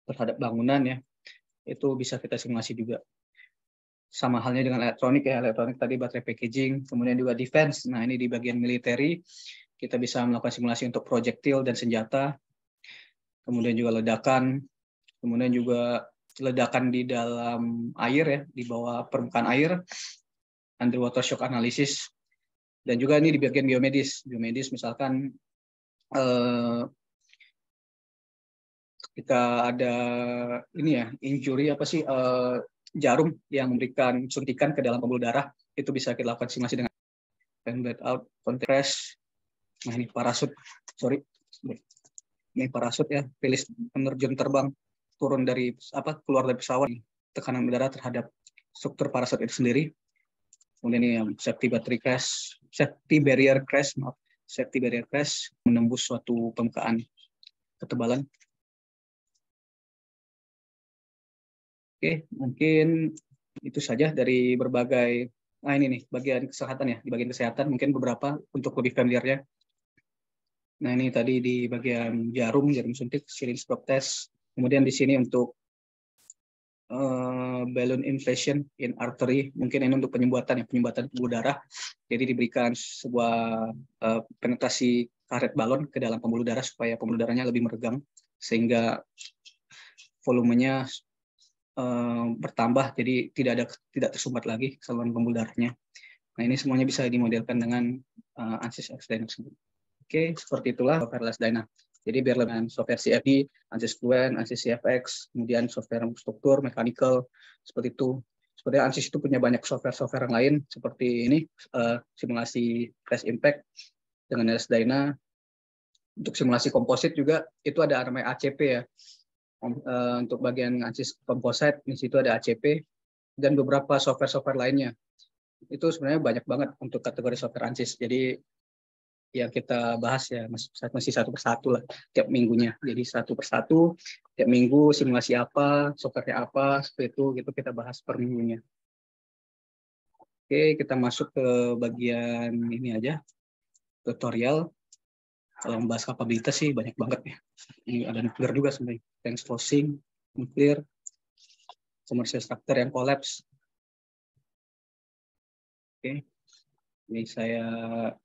terhadap bangunan ya, itu bisa kita simulasi juga. Sama halnya dengan elektronik ya, elektronik tadi baterai packaging, kemudian juga defense. Nah, ini di bagian military, kita bisa melakukan simulasi untuk projektil dan senjata, kemudian juga ledakan, kemudian juga ledakan di dalam air ya, di bawah permukaan air, underwater shock analysis. Dan juga ini di bagian biomedis misalkan ketika ada ini ya, injury apa sih, jarum yang memberikan suntikan ke dalam pembuluh darah, itu bisa kita lakukan simulasi dengan bled out, crash. Nah, ini parasut, ini parasut ya, rilis penerjun terbang turun dari keluar dari pesawat, tekanan udara terhadap struktur parasut itu sendiri. Kemudian ini safety barrier crash menembus suatu permukaan ketebalan. Oke, mungkin itu saja dari berbagai. Nah, ini nih bagian kesehatan ya. Di bagian kesehatan mungkin beberapa untuk lebih familiarnya. Nah, ini tadi di bagian jarum suntik, syringe probe test. Kemudian di sini untuk balloon inflation in artery, mungkin ini untuk penyumbatan pembuluh darah. Jadi diberikan sebuah penetrasi karet balon ke dalam pembuluh darah supaya pembuluh darahnya lebih meregang sehingga volumenya bertambah, jadi tidak tersumbat lagi saluran pembuluh darahnya. Nah, ini semuanya bisa dimodelkan dengan ANSYS LS-Dyna tersebut. Oke, seperti itulah software LS-Dyna. Jadi biar dengan software CFD, ANSYS Fluent, ANSYS CFX, kemudian software struktur, mechanical, seperti itu. Seperti ANSYS itu punya banyak software yang lain, seperti ini, simulasi crash impact dengan LS-Dyna. Untuk simulasi komposit juga, itu ada namanya ACP ya. Untuk bagian ANSYS Composite, di situ ada ACP, dan beberapa software lainnya. Itu sebenarnya banyak banget untuk kategori software ANSYS. Jadi yang kita bahas ya masih satu persatu lah tiap minggunya. Jadi satu persatu tiap minggu simulasi apa, softwarenya apa, seperti itu gitu kita bahas per minggunya. Oke, kita masuk ke bagian ini aja, tutorial. Kalau membahas kapabilitas sih banyak banget ya. Ini ada nuklir juga sebenarnya, tank closing, nuklir, commercial structure yang collapse. Oke, ini saya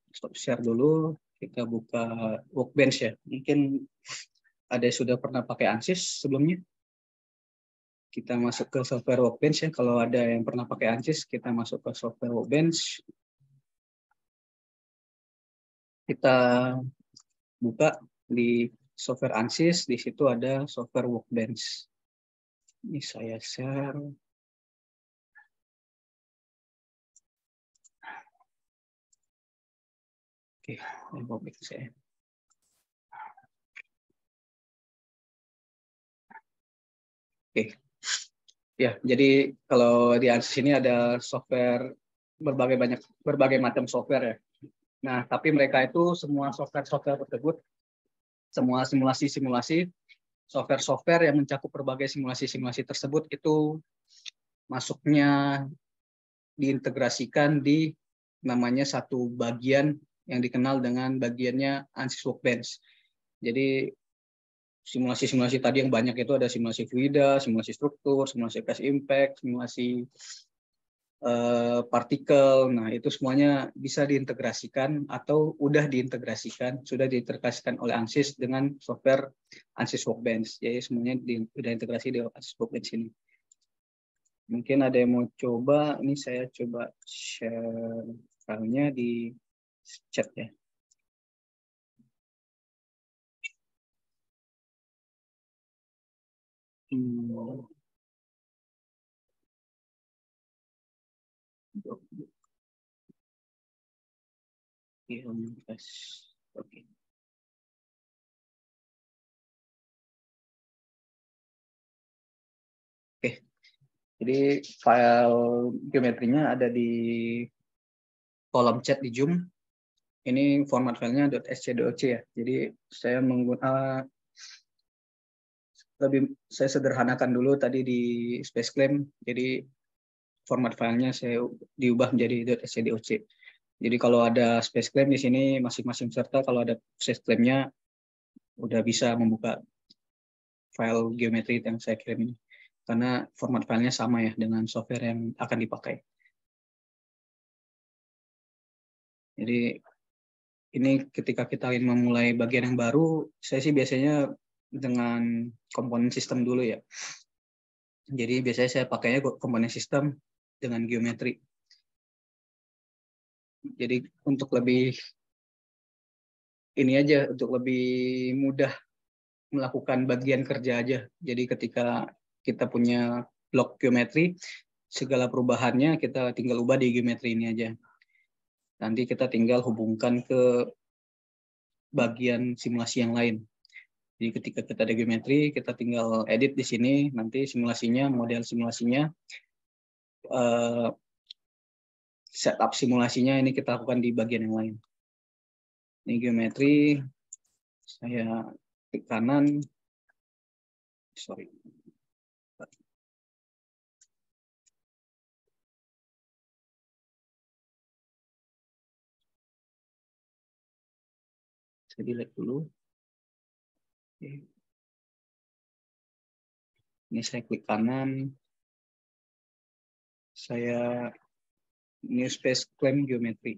stop share dulu, kita buka Workbench ya. Mungkin ada yang sudah pernah pakai ANSYS sebelumnya. Kita masuk ke software Workbench ya. Kalau ada yang pernah pakai ANSYS, kita masuk ke software Workbench. Kita buka di software ANSYS, di situ ada software Workbench. Ini saya share. Oke, ini Workbench saya. Oke. Ya, jadi kalau di ANSYS ini ada software berbagai macam software ya. Nah, tapi mereka itu semua software tersebut, semua simulasi software-software yang mencakup berbagai simulasi-simulasi tersebut itu masuknya diintegrasikan di namanya satu bagian yang dikenal dengan bagiannya ANSYS Workbench. Jadi simulasi-simulasi tadi yang banyak itu ada simulasi fluida, simulasi struktur, simulasi phase impact, simulasi partikel. Nah, itu semuanya bisa diintegrasikan atau sudah diintegrasikan oleh ANSYS dengan software ANSYS Workbench. Jadi semuanya sudah integrasi di ANSYS Workbench ini. Mungkin ada yang mau coba, ini saya coba share filenya di chat ya. Oke. Oke, jadi file geometrinya ada di kolom chat di Zoom. Ini format filenya .scdoc ya. Jadi saya menggunakan saya sederhanakan dulu tadi di SpaceClaim. Jadi format filenya saya diubah menjadi .scdoc. Jadi kalau ada SpaceClaim di sini masing-masing peserta kalau ada SpaceClaim-nya udah bisa membuka file geometri yang saya kirim ini. Karena format filenya sama ya dengan software yang akan dipakai. Jadi ini ketika kita ingin memulai bagian yang baru, saya sih biasanya dengan komponen sistem dulu ya. Jadi biasanya saya pakainya komponen sistem dengan geometri. Jadi untuk lebih ini aja, untuk lebih mudah melakukan bagian kerja aja. Jadi ketika kita punya blok geometri, segala perubahannya kita tinggal ubah di geometri ini aja. Nanti kita tinggal hubungkan ke bagian simulasi yang lain. Jadi ketika kita ada geometri, kita tinggal edit di sini, nanti simulasinya, model simulasinya, setup simulasinya ini kita lakukan di bagian yang lain. Ini geometri, saya klik kanan, sorry. Saya delete dulu. Oke. Ini saya klik kanan, saya new space claim geometry.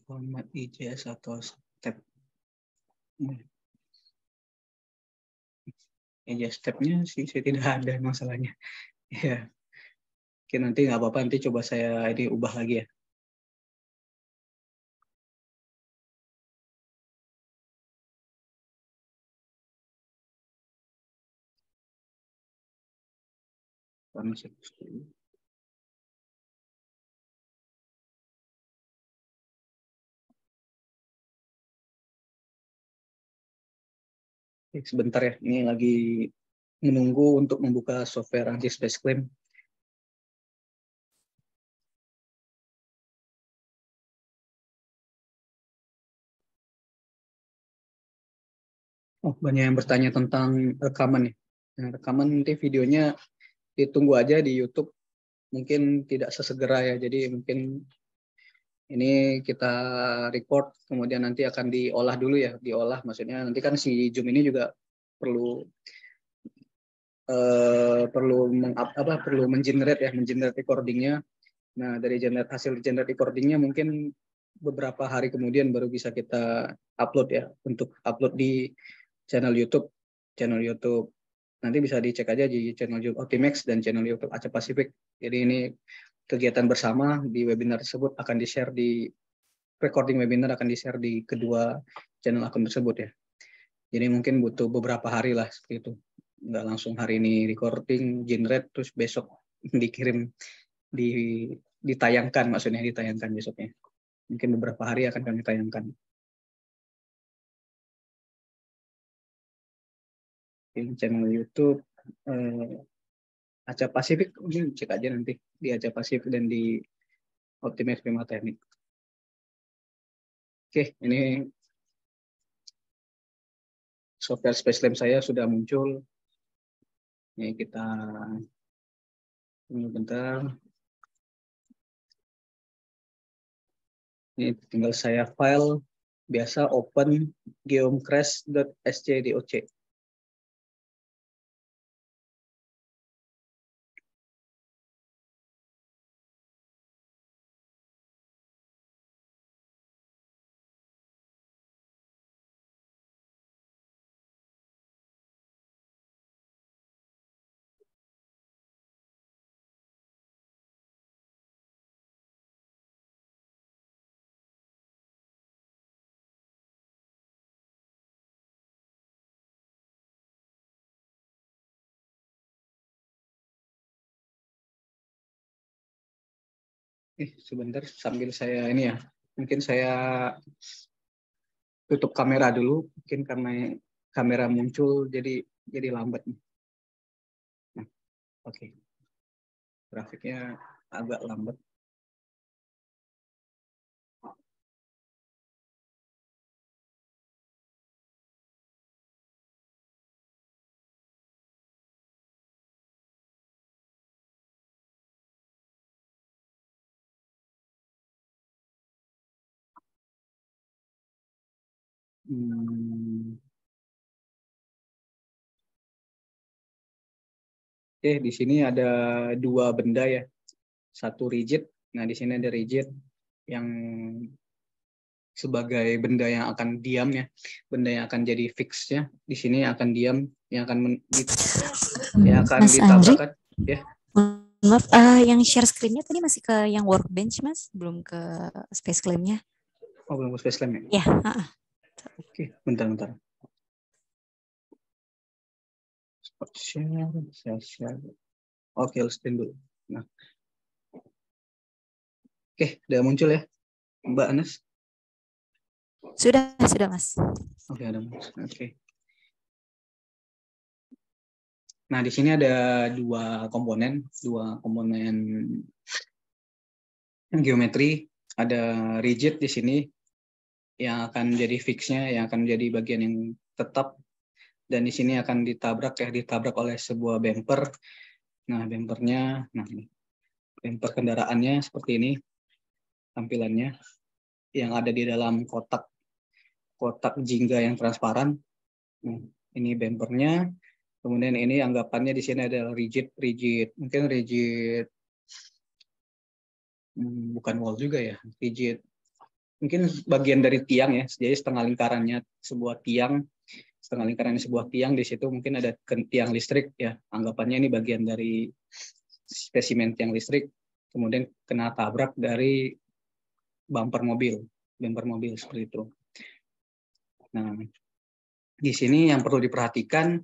Format IJS atau step. IJS stepnya sih saya tidak ada masalahnya. Ya. Oke, nanti nggak apa-apa, nanti coba saya ini ubah lagi ya. Sebentar ya, ini lagi menunggu untuk membuka software ANSYS SpaceClaim. Oh, banyak yang bertanya tentang rekaman ya. Nah, rekaman nanti videonya ditunggu aja di YouTube. Mungkin tidak sesegera ya, jadi mungkin ini kita record, kemudian nanti akan diolah dulu ya, diolah maksudnya nanti kan si Zoom ini juga perlu perlu mengenerate recordingnya. Nah dari hasil generate recordingnya mungkin beberapa hari kemudian baru bisa kita upload ya, untuk upload di channel YouTube nanti bisa dicek aja di channel YouTube Optimax dan channel YouTube Aceh Pacific. Jadi ini kegiatan bersama di webinar tersebut akan di-share di recording webinar akan di-share di kedua channel akun tersebut ya. Jadi mungkin butuh beberapa hari lah seperti itu. Nggak langsung hari ini recording, generate, terus besok dikirim, ditayangkan, maksudnya ditayangkan besoknya. Mungkin beberapa hari akan kami tayangkan. Di channel YouTube Aceh Pasifik, mungkin cek aja nanti di Aceh Pasifik dan di Optimax Prima Teknik. Oke, ini software SpaceLab saya sudah muncul. Ini kita tunggu bentar. Ini tinggal saya file biasa open geomcrash.scdoc. Sebentar sambil saya ini ya. Mungkin saya tutup kamera dulu, mungkin karena kamera muncul jadi lambat. Nah, oke. Grafiknya agak lambat. Oke, di sini ada dua benda ya. Satu rigid. Nah, di sini ada rigid yang sebagai benda yang akan diam ya. Benda yang akan jadi fixnya. Di sini akan diam, yang akan Mas ditabrakkan. Ya. Maaf, yang share screen-nya tadi masih ke yang workbench, Mas? Belum ke space claim-nya? Oh, belum ke space claim ya? Ya. Oke, bentar. Share. Oke, screen dulu. Nah. Oke, udah muncul ya, Mbak Anas? Sudah Mas. Oke, ada Mas. Oke. Nah, di sini ada dua komponen geometri. Ada rigid di sini yang akan jadi fixnya, yang akan menjadi bagian yang tetap, dan di sini akan ditabrak oleh sebuah bumper. Nah, bumpernya, bumper kendaraannya seperti ini tampilannya, yang ada di dalam kotak jingga yang transparan. Nah, ini bumpernya. Kemudian ini anggapannya di sini adalah rigid, mungkin rigid, bukan wall juga ya, rigid. Mungkin bagian dari tiang ya, jadi setengah lingkarannya sebuah tiang di situ mungkin ada tiang listrik ya, anggapannya ini bagian dari spesimen tiang listrik, kemudian kena tabrak dari bumper mobil seperti itu. Nah, di sini yang perlu diperhatikan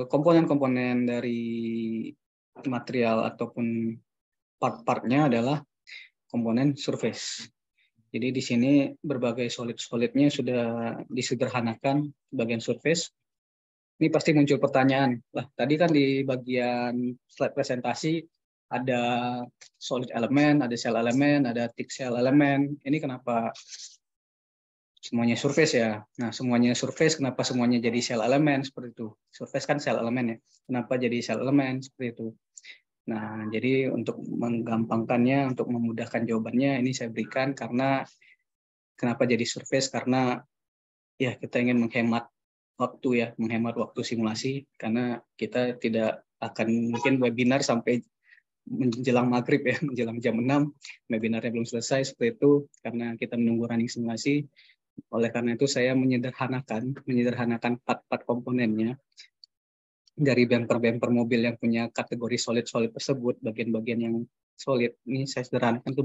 komponen-komponen dari material ataupun part-partnya adalah komponen surface. Jadi di sini berbagai solid-solidnya sudah disederhanakan bagian surface. Ini pasti muncul pertanyaan. Lah, tadi kan di bagian slide presentasi ada solid elemen, ada shell elemen, ada thick shell elemen. Ini kenapa semuanya surface ya? Nah, semuanya surface, kenapa semuanya jadi shell elemen seperti itu? Surface kan shell elemen ya. Kenapa jadi shell elemen seperti itu? Nah, jadi untuk menggampangkannya, untuk memudahkan jawabannya, ini saya berikan karena kenapa jadi surface? Karena ya kita ingin menghemat waktu simulasi, karena kita tidak akan mungkin webinar sampai menjelang maghrib ya, menjelang jam 6, webinarnya belum selesai seperti itu, karena kita menunggu running simulasi. Oleh karena itu saya menyederhanakan part-part komponennya. Dari bumper mobil yang punya kategori solid tersebut, bagian-bagian yang solid ini saya sederhanakan ke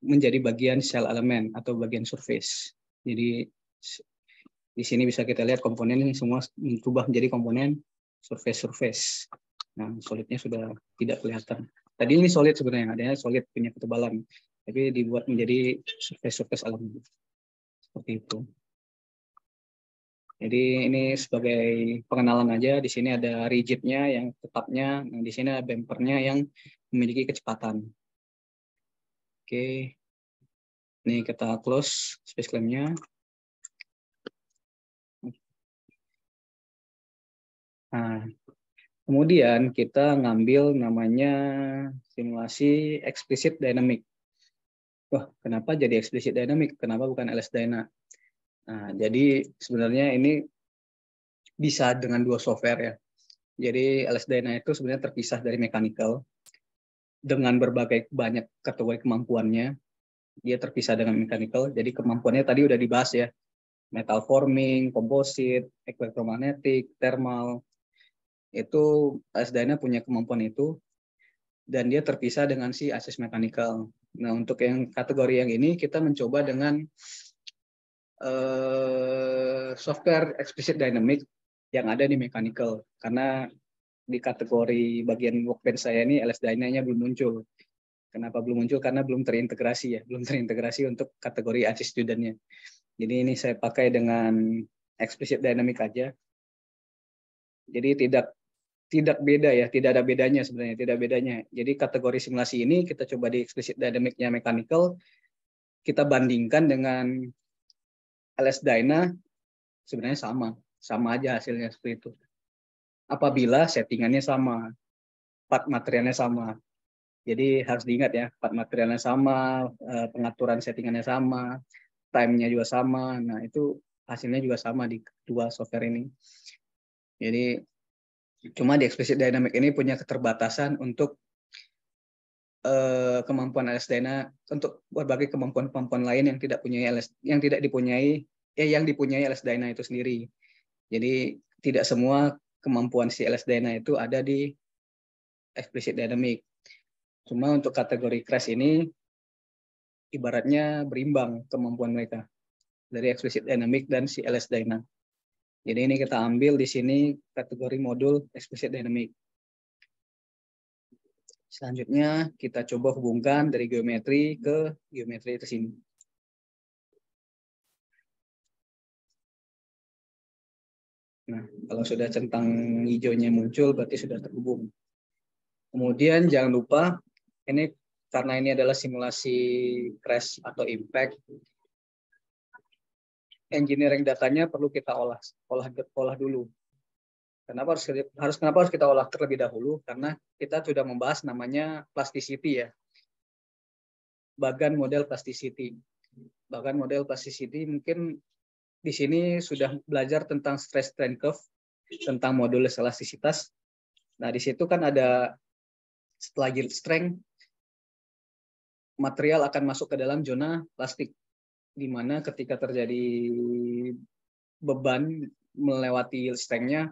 menjadi bagian shell elemen atau bagian surface. Jadi di sini bisa kita lihat komponen ini semua berubah menjadi komponen surface. Nah, solidnya sudah tidak kelihatan. Tadi ini solid sebenarnya, adanya solid punya ketebalan, tapi dibuat menjadi surface elemen seperti itu. Jadi ini sebagai pengenalan aja. Di sini ada rigidnya yang tetapnya. Nah, di sini ada bumpernya yang memiliki kecepatan. Oke. Ini kita close space claim-nya. Nah, kemudian kita ngambil namanya simulasi explicit dynamic. Wah, kenapa jadi explicit dynamic? Kenapa bukan LS Dyna? Nah, jadi sebenarnya ini bisa dengan dua software ya. Jadi LS Dyna itu sebenarnya terpisah dari mechanical dengan berbagai banyak kategori kemampuannya. Dia terpisah dengan mechanical. Jadi kemampuannya tadi udah dibahas ya. Metal forming, komposit, elektromagnetik, thermal. Itu LS Dyna punya kemampuan itu. Dan dia terpisah dengan si Axis Mechanical. Nah, untuk yang kategori yang ini kita mencoba dengan software explicit dynamic yang ada di mechanical, karena di kategori bagian workbench saya ini LS Dyna-nya belum muncul. Kenapa belum muncul? Karena belum terintegrasi ya, belum terintegrasi untuk kategori ACI student-nya. Jadi ini saya pakai dengan explicit dynamic aja. Jadi tidak beda ya, tidak ada bedanya sebenarnya, tidak bedanya. Jadi kategori simulasi ini kita coba di explicit dynamic-nya mechanical, kita bandingkan dengan LS Dyna, sebenarnya sama aja hasilnya seperti itu. Apabila settingannya sama, part materialnya sama. Jadi harus diingat ya, part materialnya sama, pengaturan settingannya sama, time-nya juga sama. Nah, itu hasilnya juga sama di dua software ini. Jadi cuma di explicit dynamic ini punya keterbatasan untuk kemampuan LS Dyna untuk berbagai kemampuan-kemampuan lain yang tidak dipunyai LS Dyna itu sendiri. Jadi tidak semua kemampuan si LS Dyna itu ada di explicit dynamic. Cuma untuk kategori crash ini ibaratnya berimbang kemampuan mereka dari explicit dynamic dan si LS Dyna. Jadi ini kita ambil di sini kategori modul explicit dynamic. Selanjutnya kita coba hubungkan dari geometri ke geometri ke sini. Nah, kalau sudah centang hijaunya muncul berarti sudah terhubung. Kemudian jangan lupa ini karena ini adalah simulasi crash atau impact, engineering datanya perlu kita olah dulu. Kenapa harus kita olah terlebih dahulu? Karena kita sudah membahas namanya plasticity ya. Bagan model plasticity. Bagan model plasticity mungkin di sini sudah belajar tentang stress strain curve, tentang modulus elastisitas. Nah, di situ kan ada setelah yield strength, material akan masuk ke dalam zona plastik, di mana ketika terjadi beban melewati yield strength-nya,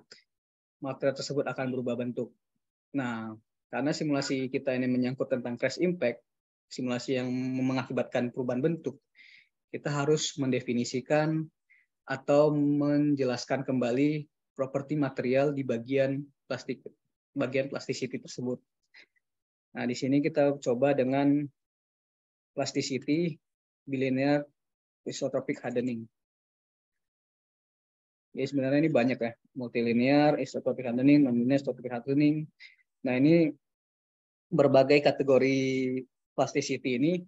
material tersebut akan berubah bentuk. Nah, karena simulasi kita ini menyangkut tentang crash impact, simulasi yang mengakibatkan perubahan bentuk, kita harus mendefinisikan atau menjelaskan kembali properti material di bagian plasticity tersebut. Nah, di sini kita coba dengan plasticity bilinear isotropic hardening. Jadi sebenarnya ini banyak ya, multilinear, isotropic hardening, nonlinear isotropic hardening. Nah, ini berbagai kategori plasticity ini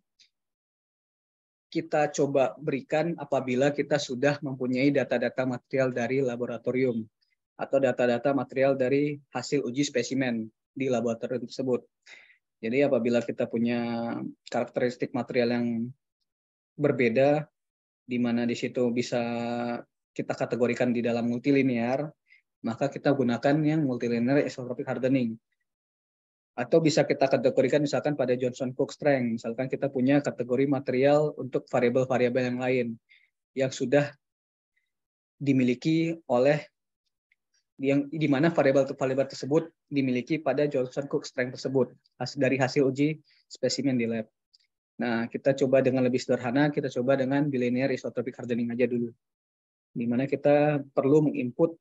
kita coba berikan apabila kita sudah mempunyai data-data material dari laboratorium atau data-data material dari hasil uji spesimen di laboratorium tersebut. Jadi apabila kita punya karakteristik material yang berbeda, di mana di situ bisa kita kategorikan di dalam multilinear, maka kita gunakan yang multilinear isotropic hardening. Atau bisa kita kategorikan misalkan pada Johnson-Cook strength, misalkan kita punya kategori material untuk variabel-variabel yang lain yang sudah dimiliki oleh yang di mana variabel tersebut dimiliki pada Johnson-Cook strength tersebut dari hasil uji spesimen di lab. Nah, kita coba dengan lebih sederhana, kita coba dengan bilinear isotropic hardening aja dulu. Di mana kita perlu menginput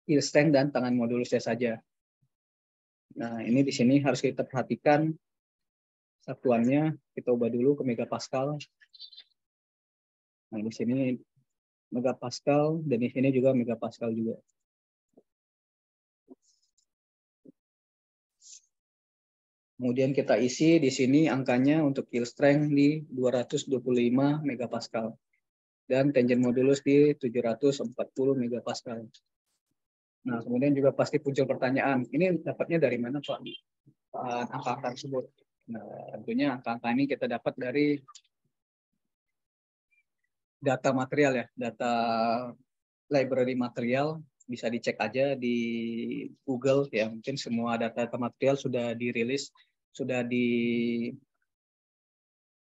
yield strength dan tangan modulusnya saja. Nah, ini di sini harus kita perhatikan satuannya. Kita ubah dulu ke megapascal. Nah, di sini megapascal dan di sini juga megapascal juga. Kemudian kita isi di sini angkanya untuk yield strength di 225 megapascal dan tangent modulus di 740 megapascal. Nah, kemudian juga pasti muncul pertanyaan, ini dapatnya dari mana Pak? Angka-angka tersebut. Nah, tentunya angka-angka ini kita dapat dari data material ya, data library material, bisa dicek aja di Google ya, mungkin semua data material sudah dirilis, sudah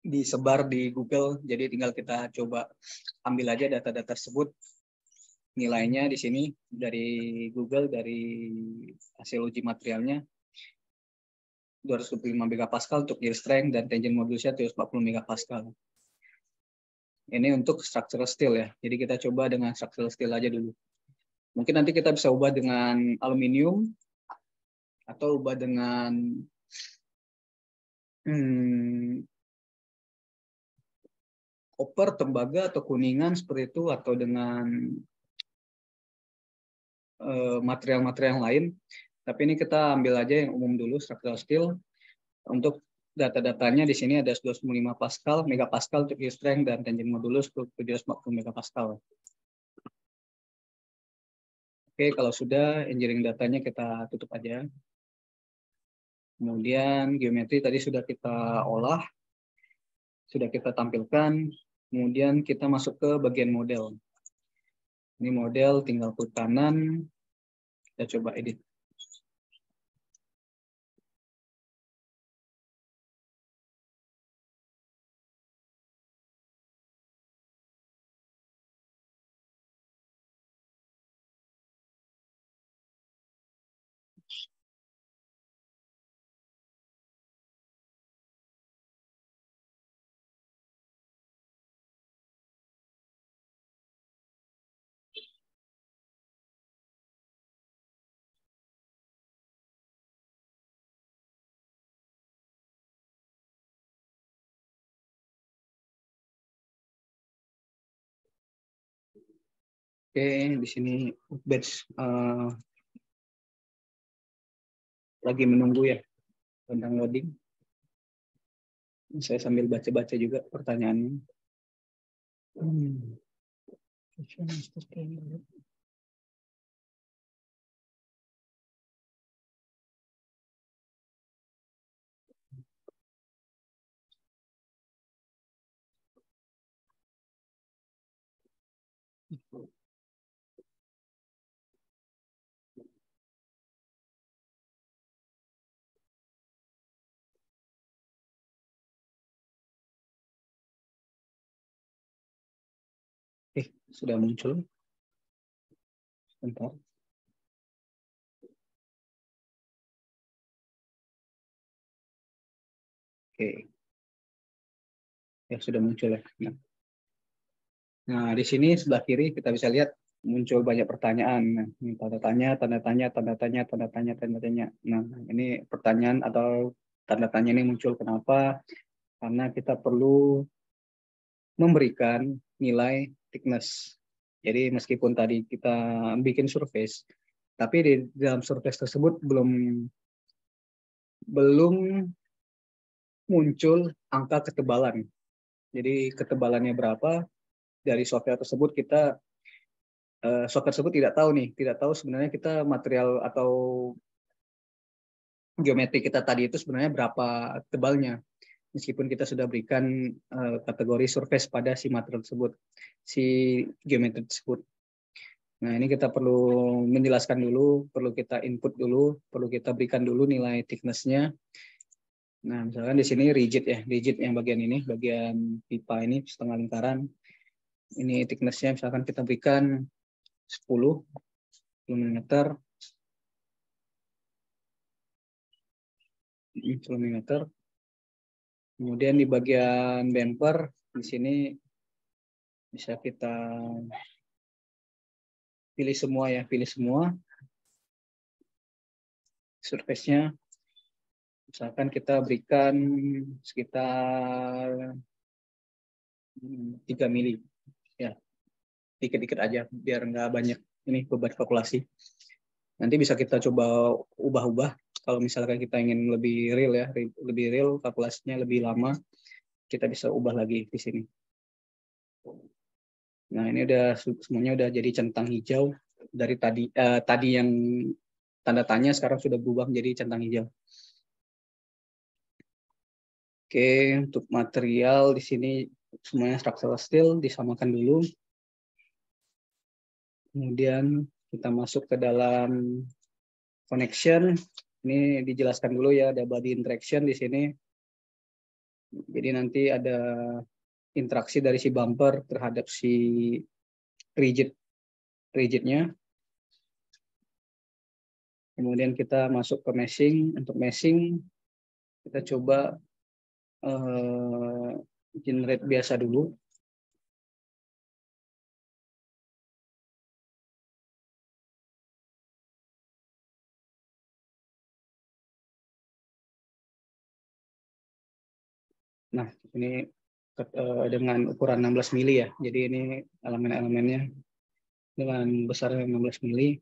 disebar di Google, jadi tinggal kita coba ambil aja data-data tersebut, nilainya di sini dari Google, dari hasil uji materialnya 225 megapascal untuk yield strength dan tangent modulusnya 140 megapascal. Ini untuk structural steel ya. Jadi kita coba dengan structural steel aja dulu. Mungkin nanti kita bisa ubah dengan aluminium atau ubah dengan koper, tembaga atau kuningan seperti itu, atau dengan material-material lain. Tapi ini kita ambil aja yang umum dulu, structural steel. Untuk data-datanya di sini ada 225 megapascal untuk yield strength dan tangent modulus 740 megapascal. Oke, kalau sudah engineering datanya kita tutup aja. Kemudian geometri tadi sudah kita olah, sudah kita tampilkan. Kemudian kita masuk ke bagian model. Ini model tinggal klik kanan, kita coba edit. Oke, di sini batch lagi menunggu ya tentang loading. Saya sambil baca-baca juga pertanyaannya. Sudah muncul. Sebentar. Oke. Ya, sudah muncul ya. Nah, di sini sebelah kiri kita bisa lihat muncul banyak pertanyaan. Nah, ini tanda tanya, tanda tanya, tanda tanya, tanda tanya, tanda tanya. Nah, ini pertanyaan atau tanda tanya ini muncul kenapa? Karena kita perlu memberikan nilai thickness. Jadi meskipun tadi kita bikin surface, tapi di dalam surface tersebut belum muncul angka ketebalan. Jadi ketebalannya berapa dari software tersebut software tersebut tidak tahu sebenarnya kita material atau geometri kita tadi itu sebenarnya berapa tebalnya. Meskipun kita sudah berikan kategori surface pada si material tersebut, si geometri tersebut. Nah, ini kita perlu menjelaskan dulu, perlu kita input dulu, perlu kita berikan dulu nilai thickness-nya. Nah, misalkan di sini rigid ya, rigid yang bagian ini, bagian pipa ini setengah lingkaran. Ini thickness-nya misalkan kita berikan 10 mm. 10 mm. Kemudian di bagian bumper di sini bisa kita pilih semua ya, pilih semua surface-nya. Misalkan kita berikan sekitar 3 mili ya, dikit-dikit aja biar nggak banyak ini beban kalkulasi. Nanti bisa kita coba ubah-ubah Kalau misalkan kita ingin lebih real ya, lebih real, kalkulasinya lebih lama, kita bisa ubah lagi di sini. Nah, ini udah semuanya udah jadi centang hijau dari tadi yang tanda tanya sekarang sudah berubah menjadi centang hijau. Oke, untuk material di sini semuanya structural steel disamakan dulu. Kemudian kita masuk ke dalam connection. Ini dijelaskan dulu ya, ada body interaction di sini. Jadi nanti ada interaksi dari si bumper terhadap si rigidnya. Kemudian kita masuk ke meshing. Untuk meshing kita coba generate biasa dulu. Nah, ini dengan ukuran 16 mili ya. Jadi ini elemen-elemennya dengan besar 16 mili.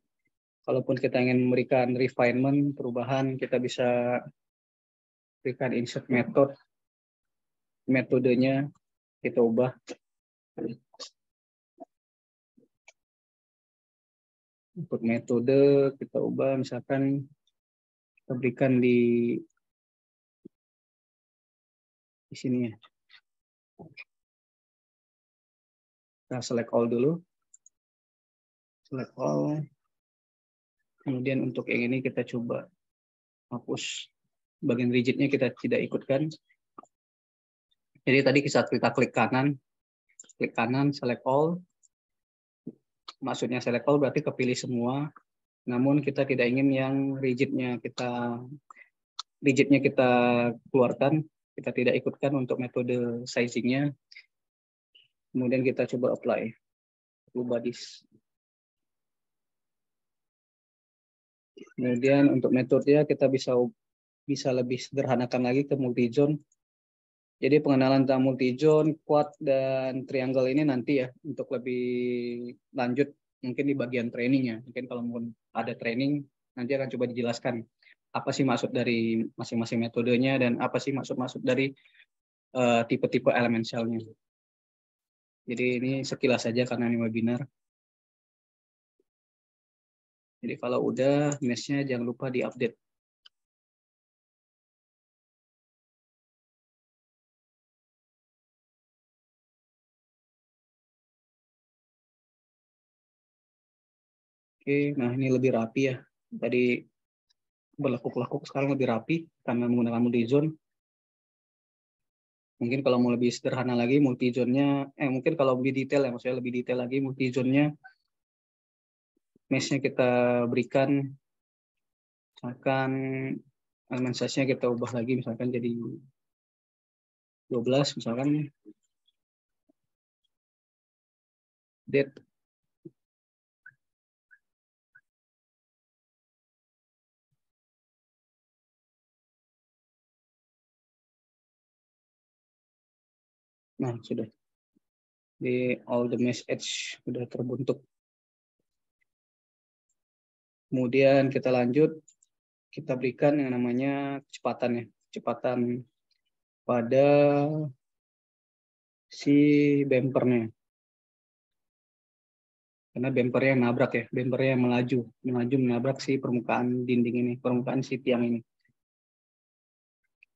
Kalaupun kita ingin memberikan refinement, perubahan, kita bisa berikan insert method. Metodenya kita ubah. Untuk metode kita ubah, misalkan kita berikan di sini ya. Kita select all dulu. Select all. Kemudian untuk yang ini kita coba hapus. Bagian rigidnya kita tidak ikutkan. Jadi tadi saat kita klik kanan, select all. Maksudnya select all berarti kepilih semua. Namun kita tidak ingin yang rigidnya kita keluarkan. Kita tidak ikutkan untuk metode sizingnya. Kemudian kita coba apply. Bodies. Kemudian untuk metodenya kita bisa lebih sederhanakan lagi ke multi-zone. Jadi pengenalan tentang multi-zone, quad, dan triangle ini nanti ya untuk lebih lanjut mungkin di bagian training ya. Mungkin kalau mau ada training nanti akan coba dijelaskan apa sih maksud dari masing-masing metodenya dan apa sih maksud dari tipe-tipe elemen selnya. Jadi ini sekilas saja karena ini webinar. Jadi kalau udah mesh-nya jangan lupa diupdate. Oke, nah ini lebih rapi ya. Tadi berlekuk-lekuk, sekarang lebih rapi karena menggunakan multi-zone. Mungkin kalau mau lebih sederhana lagi, multi-zone-nya, mungkin kalau lebih detail ya, maksudnya lebih detail lagi, multi-zone-nya, mesh-nya kita berikan, misalkan elemen size-nya kita ubah lagi, misalkan jadi 12, misalkan. Date. Nah, sudah. Di all the mesh edge sudah terbentuk. Kemudian kita lanjut, kita berikan yang namanya kecepatan ya. Kecepatan pada si bumpernya. Karena bumpernya nabrak ya, bumpernya melaju menabrak si permukaan dinding ini, permukaan si tiang ini.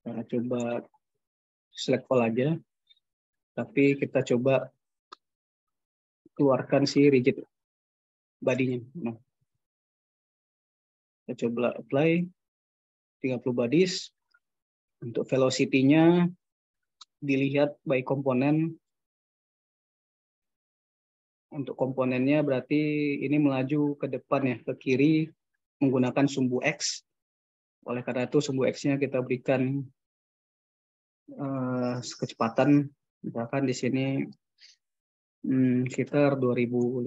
Kita coba select all aja, tapi kita coba keluarkan si rigid bodinya. Nah, kita coba apply 30 bodies. Untuk velocity-nya dilihat by komponen. Untuk komponennya berarti ini melaju ke depan ya, ke kiri menggunakan sumbu X. Oleh karena itu sumbu X-nya kita berikan kecepatan, misalkan di sini sekitar 2.500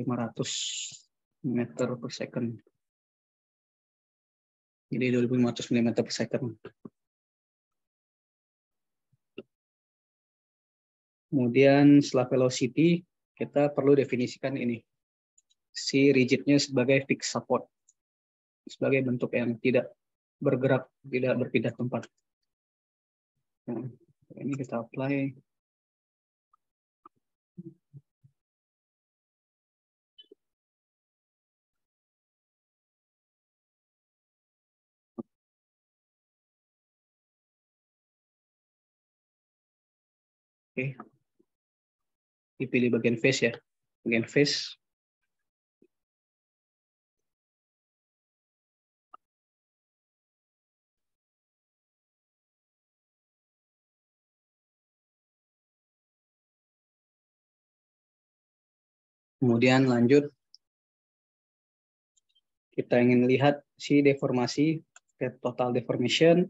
meter per second. Jadi 2.500 mm per second. Kemudian setelah velocity, kita perlu definisikan ini. Si rigidnya sebagai fixed support. Sebagai bentuk yang tidak bergerak, tidak berpindah tempat. Nah, ini kita apply. Oke, dipilih bagian face ya, bagian face. Kemudian lanjut, kita ingin lihat si deformasi, total deformation.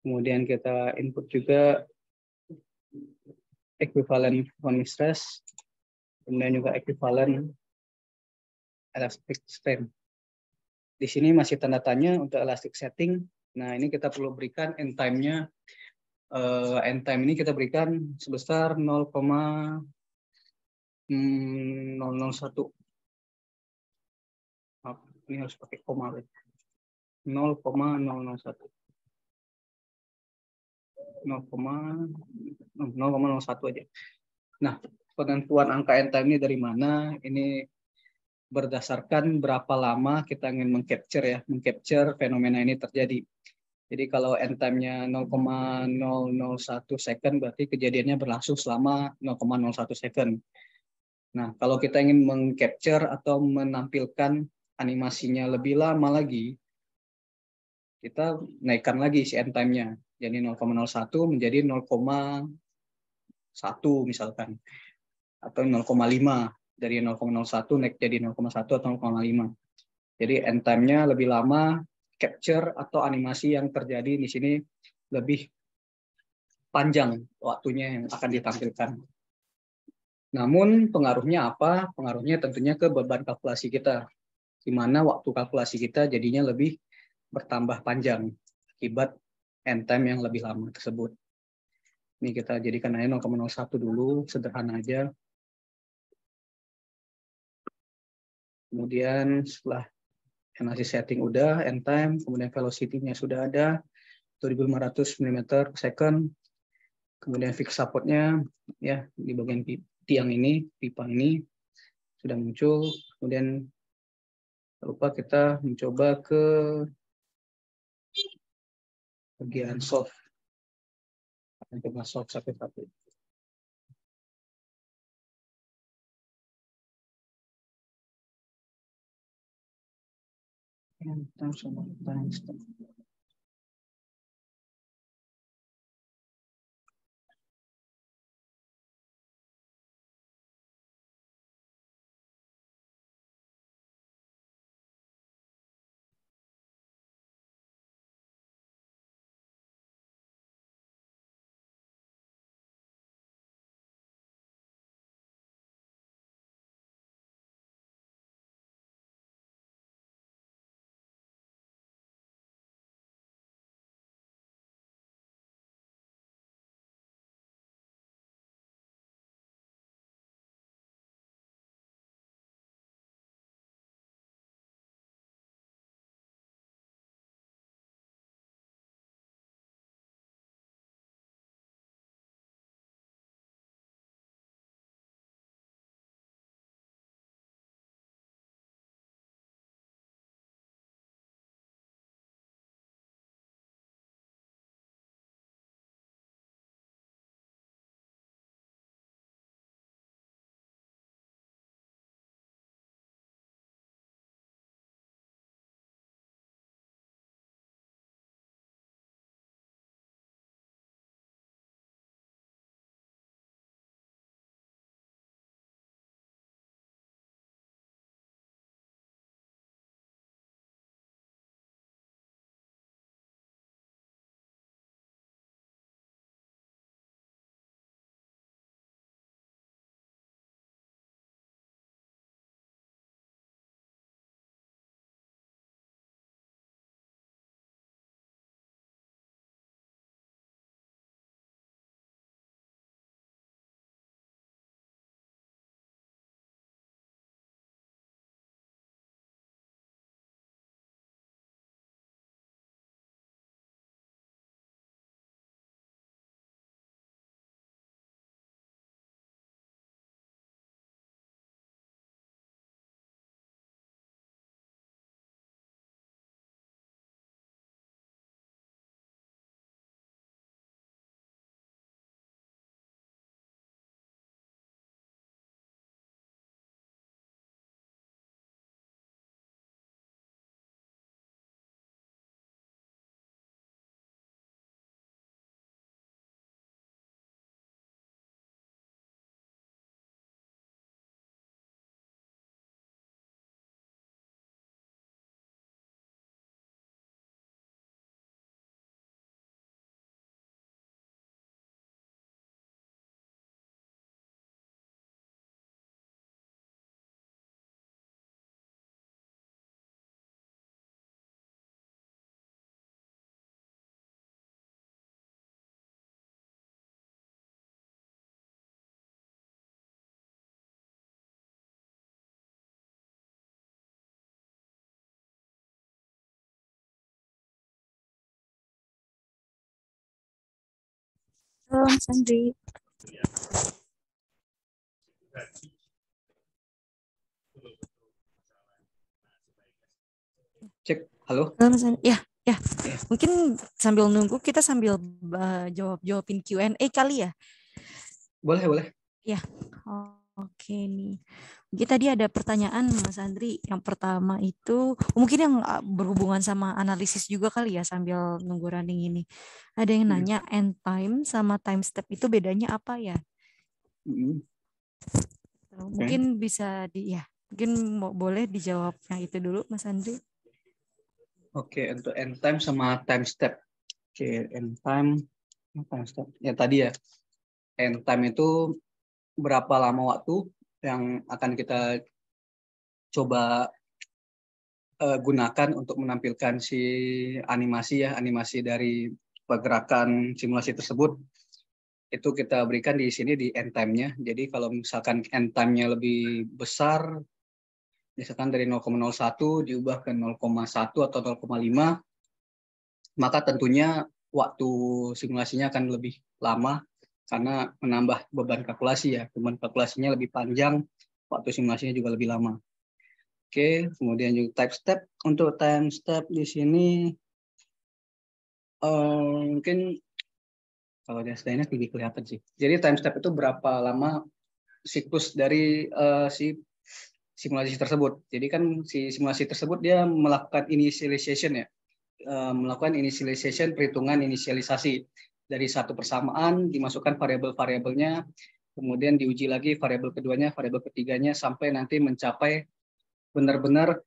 Kemudian kita input juga equivalent conforming stress, kemudian juga equivalent elastic strain. Di sini masih tanda tanya untuk elastic setting. Nah, ini kita perlu berikan end time-nya. End time ini kita berikan sebesar 0,001. Ini harus pakai koma. 0,001. 0,01 aja. Nah, penentuan angka end time ini dari mana? Ini berdasarkan berapa lama kita ingin mengcapture fenomena ini terjadi. Jadi kalau end time-nya 0,001 second, berarti kejadiannya berlangsung selama 0,01 second. Nah, kalau kita ingin mengcapture atau menampilkan animasinya lebih lama lagi, kita naikkan lagi si end time-nya. Jadi 0,01 menjadi 0,1 misalkan. Atau 0,5. Dari 0,01 naik jadi 0,1 atau 0,5. Jadi end time-nya lebih lama, capture atau animasi yang terjadi di sini lebih panjang waktunya yang akan ditampilkan. Namun pengaruhnya apa? Pengaruhnya tentunya ke beban kalkulasi kita, di mana waktu kalkulasi kita jadinya lebih bertambah panjang akibat end time yang lebih lama tersebut. Ini kita jadikan aja 0,01 dulu, sederhana aja. Kemudian setelah analisis setting udah, end time, kemudian velocity-nya sudah ada, 2500 mm per second. Kemudian fix support-nya ya di bagian tiang ini, pipa ini sudah muncul. Kemudian lupa kita mencoba ke bagian soft. Akan coba soft satu-satu. Halo, Mas Andri. Cek, halo. Halo, Mas Andri. Ya, Ya. mungkin sambil nunggu kita sambil jawabin Q&A kali ya. Boleh, boleh. Ya, oke nih. Mungkin tadi ada pertanyaan Mas Andri. Yang pertama itu mungkin yang berhubungan sama analisis juga kali ya sambil nunggu running ini. Ada yang nanya end time sama time step itu bedanya apa ya? Mungkin bisa mungkin boleh dijawab yang itu dulu Mas Andri. Oke, untuk end time sama time step. Oke, end time step. Ya tadi ya, end time itu berapa lama waktu yang akan kita coba gunakan untuk menampilkan si animasi dari pergerakan simulasi tersebut. Itu kita berikan di sini di end time-nya. Jadi kalau misalkan end time-nya lebih besar, misalkan dari 0,01 diubah ke 0,1 atau 0,5, maka tentunya waktu simulasinya akan lebih lama karena menambah beban kalkulasi ya. Beban kalkulasinya lebih panjang, waktu simulasinya juga lebih lama. Oke, kemudian juga time step. Untuk time step di sini mungkin kalau di SD-nya lebih kelihatan sih. Jadi time step itu berapa lama siklus dari si simulasi tersebut. Jadi kan si simulasi tersebut dia melakukan initialization ya. Melakukan initialization, perhitungan inisialisasi dari satu persamaan, dimasukkan variabel-variabelnya, kemudian diuji lagi variabel keduanya, variabel ketiganya, sampai nanti mencapai benar-benar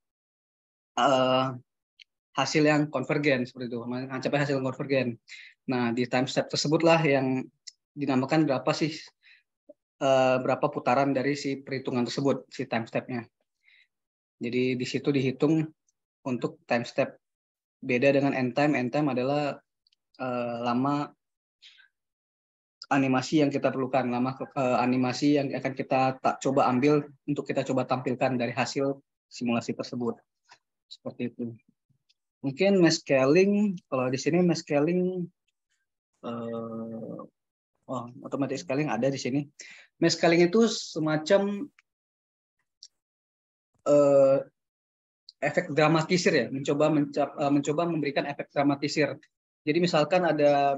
hasil yang konvergen seperti itu, mencapai hasil yang konvergen. Nah, di time step tersebutlah yang dinamakan berapa putaran dari si perhitungan tersebut, si time step-nya. Jadi di situ dihitung untuk time step. Beda dengan end time. End time adalah lama animasi yang kita perlukan, lama animasi yang akan kita coba ambil untuk kita coba tampilkan dari hasil simulasi tersebut. Seperti itu. Mungkin mass scaling, kalau di sini mass scaling automatic scaling ada di sini. Mass scaling itu semacam efek dramatisir ya, mencoba memberikan efek dramatisir. Jadi misalkan ada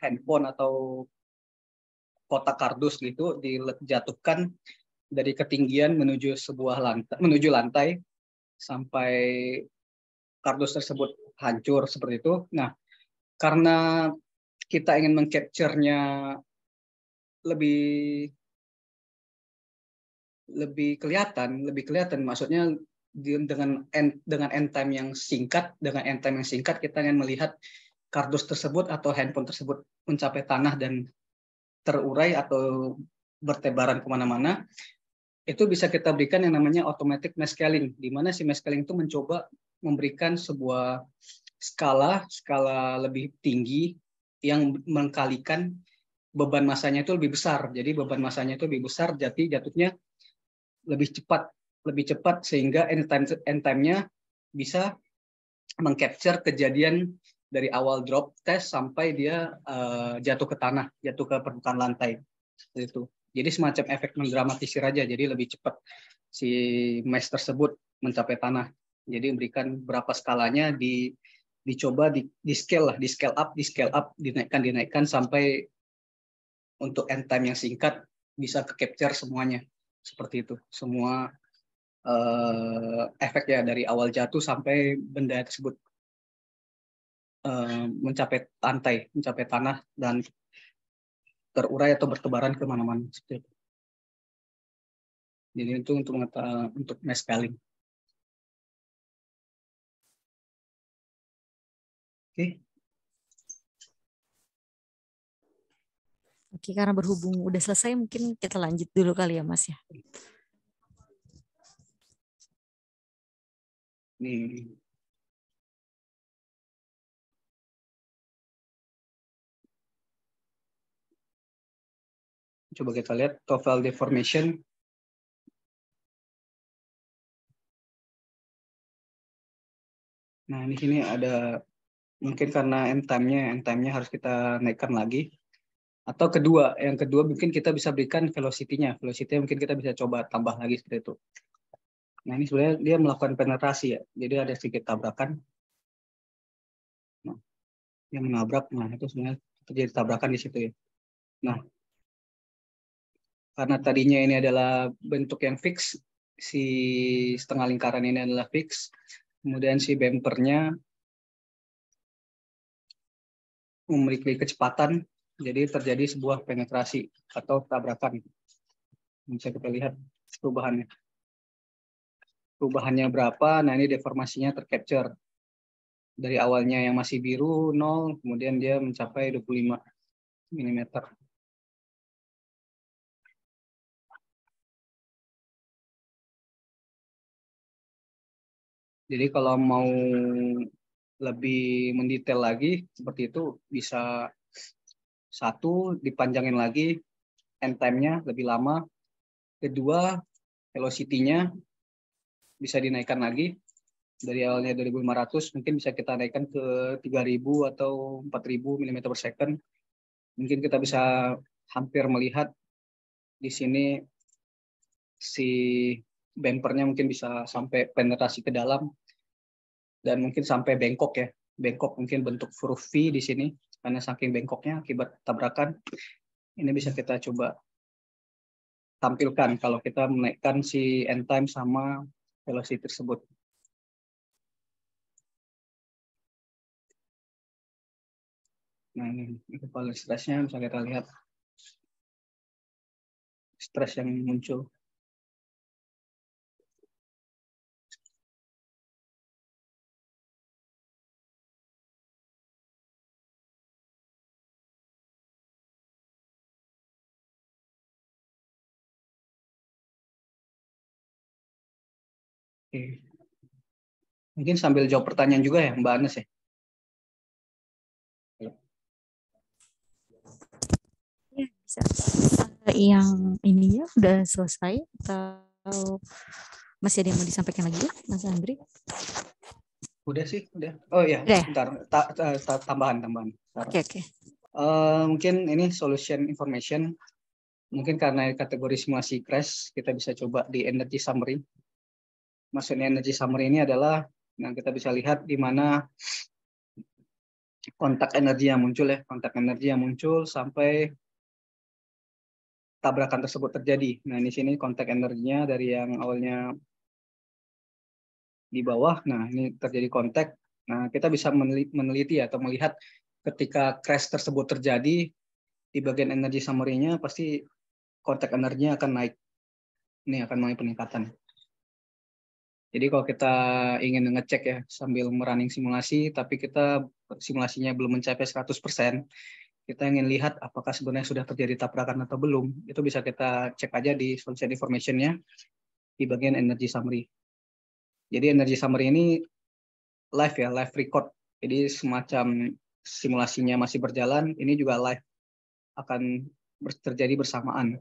handphone atau kotak kardus gitu dijatuhkan dari ketinggian menuju lantai sampai kardus tersebut hancur seperti itu. Nah, karena kita ingin mengcapture-nya lebih kelihatan, maksudnya dengan end time yang singkat, kita ingin melihat kardus tersebut atau handphone tersebut mencapai tanah dan terurai atau bertebaran kemana-mana. Itu bisa kita berikan yang namanya automatic mass scaling, di mana si mass scaling itu mencoba memberikan sebuah skala lebih tinggi yang mengkalikan beban masanya itu lebih besar. Jadi beban masanya itu lebih besar, jadi jatuhnya lebih cepat sehingga end time-nya bisa mengcapture kejadian dari awal drop test sampai dia jatuh ke tanah, jatuh ke permukaan lantai. Itu. Jadi semacam efek mendramatisir aja, jadi lebih cepat si mesh tersebut mencapai tanah. Jadi memberikan berapa skalanya dicoba di scale up, dinaikkan sampai untuk end time yang singkat bisa ke capture semuanya. Seperti itu. Semua efek ya dari awal jatuh sampai benda tersebut mencapai tanah dan terurai atau bertebaran kemana-mana. Seperti itu. Jadi itu untuk mass scaling. Oke. Oke, karena berhubung udah selesai, mungkin kita lanjut dulu kali ya, Mas ya. Nih. Coba kita lihat TOEFL deformation. Nah, di sini ada mungkin karena end time-nya harus kita naikkan lagi. Atau yang kedua mungkin kita bisa berikan velocity-nya. Velocity mungkin kita bisa coba tambah lagi seperti itu. Nah, ini sebenarnya dia melakukan penetrasi ya. Jadi ada sedikit tabrakan. Nah, yang menabrak, nah itu sebenarnya terjadi tabrakan di situ ya. Nah, karena tadinya ini adalah bentuk yang fix, si setengah lingkaran ini adalah fix, kemudian si bumpernya memiliki kecepatan, jadi terjadi sebuah penetrasi atau tabrakan. Bisa kita lihat perubahannya. Perubahannya berapa? Nah, ini deformasinya tercapture. Dari awalnya yang masih biru 0, kemudian dia mencapai 25 mm. Jadi kalau mau lebih mendetail lagi seperti itu, bisa satu dipanjangin lagi end time-nya lebih lama. Kedua, velocity-nya bisa dinaikkan lagi. Dari awalnya 2.500 mungkin bisa kita naikkan ke 3.000 atau 4.000 mm per second. Mungkin kita bisa hampir melihat di sini si bumpernya mungkin bisa sampai penetrasi ke dalam dan mungkin sampai bengkok ya. Bengkok mungkin bentuk huruf V di sini karena saking bengkoknya akibat tabrakan. Ini bisa kita coba tampilkan kalau kita menaikkan si end time sama velocity tersebut. Nah, ini kepala stresnya bisa kita lihat stres yang muncul. Oke. Mungkin sambil jawab pertanyaan juga ya Mbak Anes ya. Ya, bisa. Yang ininya udah selesai atau masih ada yang mau disampaikan lagi, Mas Andri? Udah sih, udah. Oh iya, Udah ya? bentar. Tambahan. Oke. Mungkin ini solution information. Mungkin karena kategori simulasi crash, kita bisa coba di energy summary. Maksudnya energy summary ini adalah yang kita bisa lihat di mana kontak energi yang muncul sampai tabrakan tersebut terjadi. Nah, di sini kontak energinya dari yang awalnya di bawah. Nah, ini terjadi kontak. Nah, kita bisa meneliti atau melihat ketika crash tersebut terjadi, di bagian energi summary-nya pasti kontak energinya akan naik. Ini akan mulai peningkatan. Jadi kalau kita ingin ngecek ya sambil merunning simulasi, tapi kita simulasinya belum mencapai 100%, kita ingin lihat apakah sebenarnya sudah terjadi tabrakan atau belum, itu bisa kita cek aja di solution information-nya di bagian energy summary. Jadi energy summary ini live record. Jadi semacam simulasinya masih berjalan, ini juga live akan terjadi bersamaan.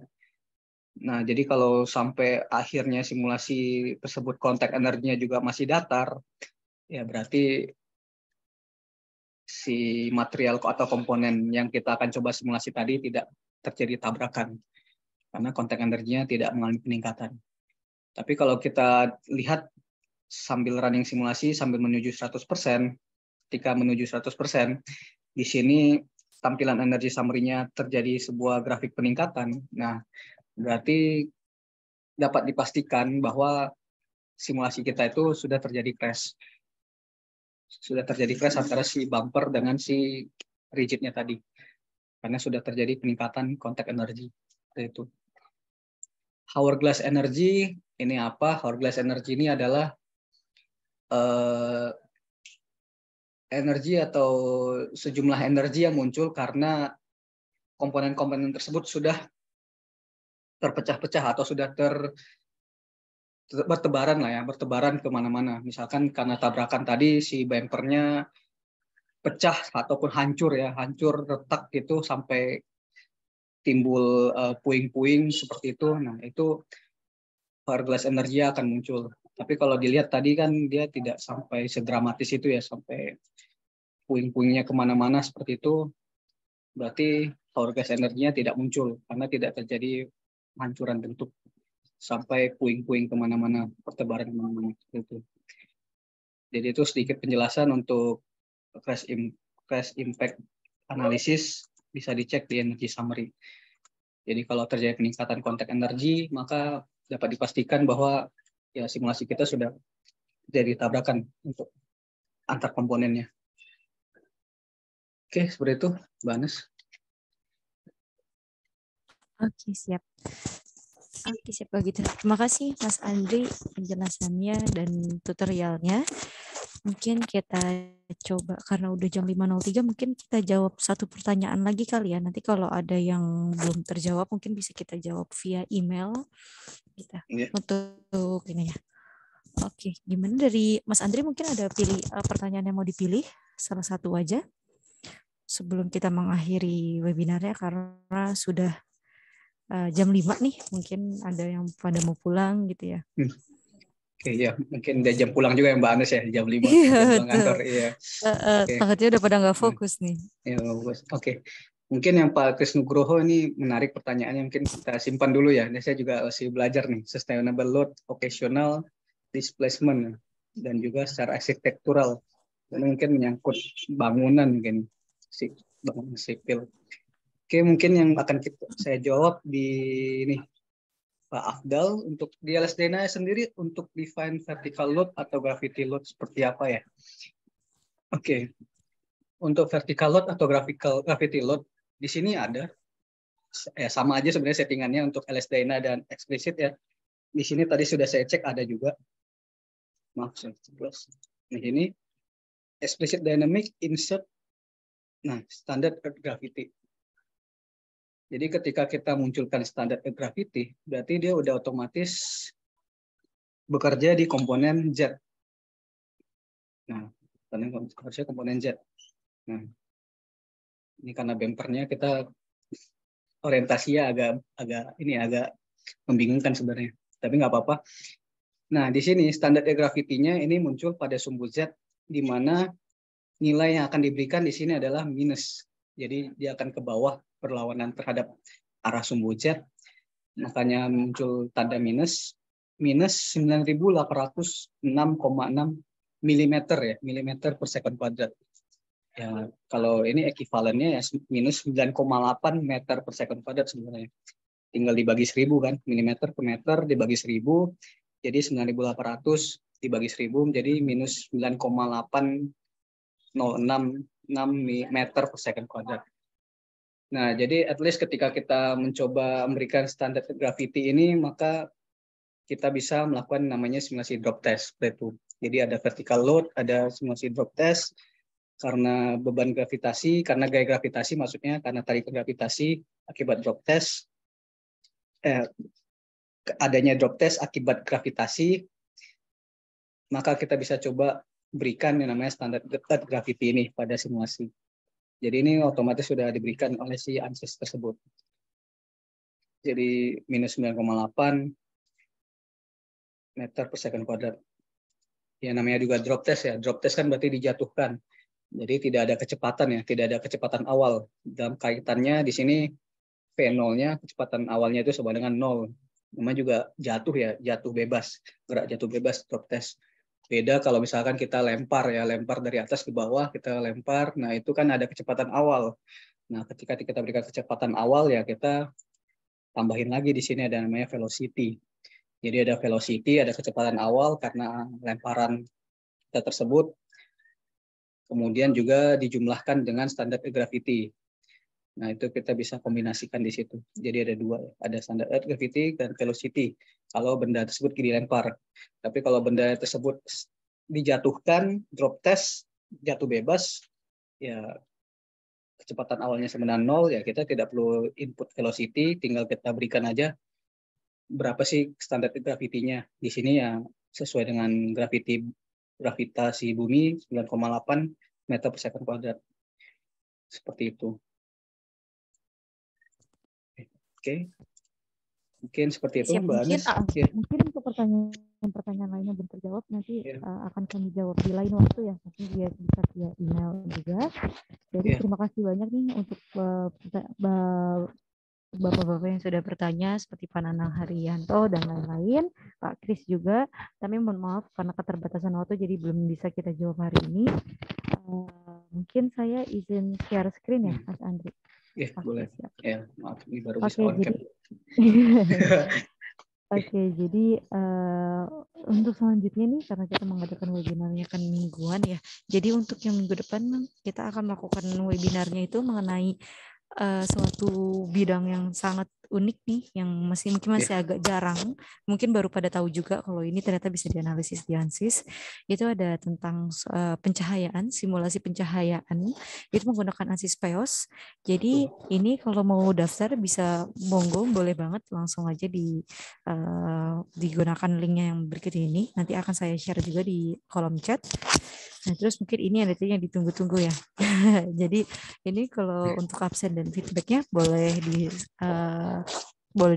Nah, jadi kalau sampai akhirnya simulasi tersebut kontak energinya juga masih datar, ya berarti si material atau komponen yang kita akan coba simulasi tadi tidak terjadi tabrakan karena kontak energinya tidak mengalami peningkatan. Tapi kalau kita lihat sambil running simulasi sambil menuju 100%, ketika menuju 100%, di sini tampilan energi summary-nya terjadi sebuah grafik peningkatan. Nah, berarti dapat dipastikan bahwa simulasi kita itu sudah terjadi crash. Sudah terjadi crash antara si bumper dengan si rigidnya tadi. Karena sudah terjadi peningkatan kontak energi. Itu. Hourglass energy, ini apa? Hourglass energy ini adalah energi atau sejumlah energi yang muncul karena komponen-komponen tersebut sudah terpecah-pecah atau sudah bertebaran lah ya, bertebaran kemana-mana. Misalkan karena tabrakan tadi si bumpernya pecah ataupun hancur ya, hancur retak gitu sampai timbul puing-puing seperti itu. Nah, itu hourglass energi akan muncul. Tapi kalau dilihat tadi kan dia tidak sampai sedramatis itu ya, sampai puing-puingnya kemana-mana seperti itu. Berarti power gas energinya tidak muncul karena tidak terjadi hancuran bentuk sampai puing-puing kemana-mana, pertebaran kemana-mana itu. Jadi itu sedikit penjelasan untuk crash impact analisis, bisa dicek di energy summary. Jadi kalau terjadi peningkatan kontak energi, maka dapat dipastikan bahwa ya simulasi kita sudah jadi tabrakan untuk antar komponennya. Oke, seperti itu, Mbak Anes. Oke, siap. Oke, siap begitu. Terima kasih Mas Andri penjelasannya dan tutorialnya. Mungkin kita coba, karena udah jam 5.03, mungkin kita jawab satu pertanyaan lagi kali ya. Nanti kalau ada yang belum terjawab, mungkin bisa kita jawab via email kita untuk ini ya. Oke, gimana dari Mas Andri, mungkin ada pertanyaan yang mau dipilih, salah satu aja sebelum kita mengakhiri webinarnya karena sudah jam 5 nih, mungkin ada yang pada mau pulang gitu ya. Oke, ya mungkin udah jam pulang juga ya Mbak Anes ya, jam 5 Iya, jam pulang kantor. Iya. Takutnya udah pada nggak fokus nih. Ya, bagus. Oke. Mungkin yang Pak Kris Nugroho ini menarik pertanyaannya, mungkin kita simpan dulu ya. Ini saya juga masih belajar nih, sustainable load, occasional displacement, dan juga secara arsitektural. Dan mungkin menyangkut bangunan mungkin, bangunan sipil. Oke, mungkin yang akan saya jawab di ini Pak Afdal, untuk di LSDNA sendiri untuk define vertical load atau gravity load seperti apa ya? Oke. Untuk vertical load atau gravity load di sini ada ya, sama aja sebenarnya settingannya untuk LSDNA dan explicit ya. Di sini tadi sudah saya cek ada juga. Maaf, saya close. Nah, ini explicit dynamic insert. Nah, standard earth gravity. Jadi ketika kita munculkan standard earth gravity, berarti dia udah otomatis bekerja di komponen Z. Nah, harusnya komponen Z. Nah, ini karena bumpernya kita orientasinya agak membingungkan sebenarnya, tapi nggak apa-apa. Nah, di sini standar gravity-nya ini muncul pada sumbu Z, di mana nilai yang akan diberikan di sini adalah minus. Jadi dia akan ke bawah perlawanan terhadap arah sumbu Z, makanya muncul tanda minus 9.806,6 mm ya, milimeter per second kuadrat. Ya, kalau ini ekivalennya ya minus 9,8 meter per second kuadrat sebenarnya. Tinggal dibagi 1000 kan, milimeter per meter dibagi 1000, jadi 9.800 dibagi 1000 jadi minus 9,806 meter per second kuadrat. Nah, jadi at least ketika kita mencoba memberikan standar gravity ini, maka kita bisa melakukan namanya simulasi drop test. Jadi ada vertical load, ada simulasi drop test, karena beban gravitasi, karena gaya gravitasi, maksudnya karena tarikan gravitasi akibat drop test, adanya drop test akibat gravitasi, maka kita bisa coba berikan yang namanya standar earth gravity ini pada simulasi. Jadi ini otomatis sudah diberikan oleh si ANSYS tersebut. Jadi minus 9,8 meter per second kuadrat. Ya namanya juga drop test ya. Drop test kan berarti dijatuhkan. Jadi tidak ada kecepatan ya, tidak ada kecepatan awal. Dalam kaitannya di sini V0-nya, kecepatan awalnya itu sama dengan 0. Namanya juga jatuh ya, jatuh bebas, gerak jatuh bebas, drop test. Beda kalau misalkan kita lempar ya, lempar dari atas ke bawah, kita lempar, nah itu kan ada kecepatan awal. Nah ketika kita berikan kecepatan awal ya kita tambahin lagi di sini ada namanya velocity. Jadi ada velocity, ada kecepatan awal karena lemparan kita tersebut, kemudian juga dijumlahkan dengan standar gravity. Nah, itu kita bisa kombinasikan di situ. Jadi ada dua, ada standar earth gravity dan velocity. Kalau benda tersebut dilempar. Tapi kalau benda tersebut dijatuhkan, drop test, jatuh bebas, ya kecepatan awalnya sama dengan 0, ya kita tidak perlu input velocity, tinggal kita berikan aja berapa sih standar gravity-nya. Di sini ya sesuai dengan gravitasi bumi 9,8 meter per second kuadrat. Seperti itu. Oke. Mungkin seperti itu, Mbak Anes. Mungkin untuk pertanyaan lainnya belum terjawab nanti akan kami jawab di lain waktu ya. Mungkin dia bisa via email juga. Jadi terima kasih banyak nih untuk Bapak-bapak yang sudah bertanya seperti Pak Nanang Haryanto dan lain-lain, Pak Kris juga. Tapi mohon maaf karena keterbatasan waktu jadi belum bisa kita jawab hari ini. Mungkin saya izin share screen ya, Mas Andri. Ya, boleh. Siap. Ya, maaf ini baru Oke, bisa on cam. Oke, jadi untuk selanjutnya nih karena kita mengadakan webinarnya kan mingguan ya. Jadi untuk yang minggu depan kita akan melakukan webinarnya itu mengenai suatu bidang yang sangat unik nih, yang mungkin masih agak jarang, mungkin baru pada tahu juga kalau ini ternyata bisa dianalisis di ANSYS. Itu ada tentang pencahayaan, simulasi pencahayaan, itu menggunakan ANSYS PEOS. Jadi ini kalau mau daftar bisa monggo, boleh banget langsung aja digunakan linknya yang berikut ini. Nanti akan saya share juga di kolom chat. Nah, terus mungkin ini ada yang ditunggu-tunggu ya. Jadi ini kalau untuk absen dan feedbacknya boleh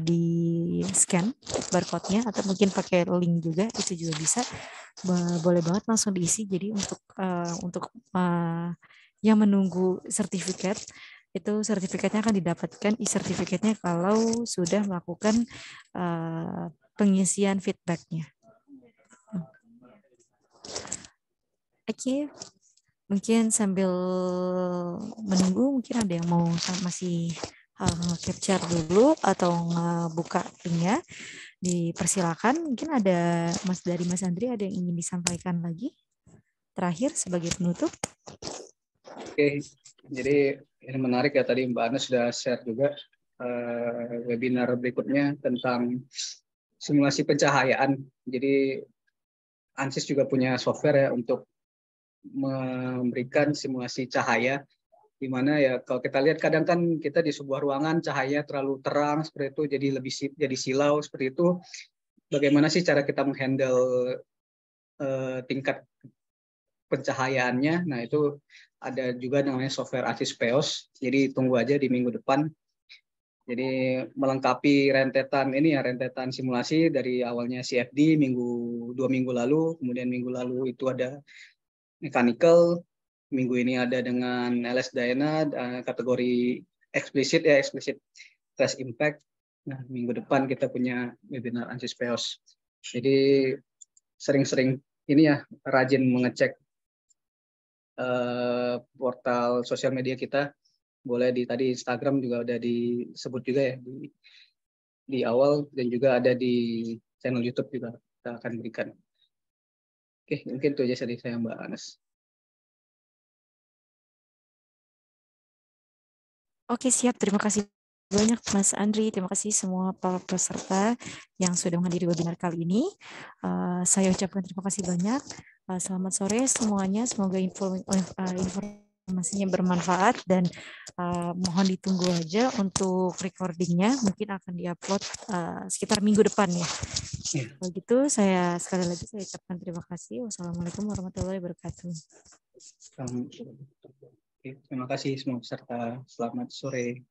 di scan barcode-nya atau mungkin pakai link juga, itu juga bisa. Boleh banget langsung diisi. Jadi untuk yang menunggu sertifikat, itu sertifikatnya akan didapatkan e-sertifikatnya kalau sudah melakukan pengisian feedbacknya. Oke, mungkin sambil menunggu, mungkin ada yang mau masih capture dulu atau ngebuka linknya, dipersilakan. Mungkin ada dari Mas Andri ada yang ingin disampaikan lagi terakhir sebagai penutup. Oke, jadi ini menarik ya, tadi Mbak Ana sudah share juga webinar berikutnya tentang simulasi pencahayaan. Jadi ANSYS juga punya software ya untuk memberikan simulasi cahaya, di mana ya kalau kita lihat kadang kan kita di sebuah ruangan cahaya terlalu terang seperti itu, jadi silau seperti itu. Bagaimana sih cara kita menghandle tingkat pencahayaannya? Nah, itu ada juga namanya software ANSYS PEOS. Jadi tunggu aja di minggu depan. Jadi melengkapi rentetan simulasi dari awalnya CFD 2 minggu lalu, kemudian minggu lalu itu ada mechanical, minggu ini ada dengan LS Diana kategori explicit test impact. Nah, minggu depan kita punya webinar ANSYS PEOS. Jadi sering-sering ini ya, rajin mengecek portal sosial media kita. Boleh tadi Instagram juga udah disebut juga ya di awal, dan juga ada di channel YouTube juga kita akan berikan. Oke, mungkin itu aja dari saya, Mbak Anas. Oke, siap. Terima kasih banyak Mas Andri. Terima kasih semua para peserta yang sudah menghadiri webinar kali ini. Saya ucapkan terima kasih banyak. Selamat sore semuanya. Semoga informasinya bermanfaat dan mohon ditunggu aja untuk recordingnya. Mungkin akan diupload sekitar minggu depan ya. Kalau gitu saya sekali lagi saya ucapkan terima kasih. Wassalamualaikum warahmatullahi wabarakatuh. Terima kasih semua peserta. Selamat sore.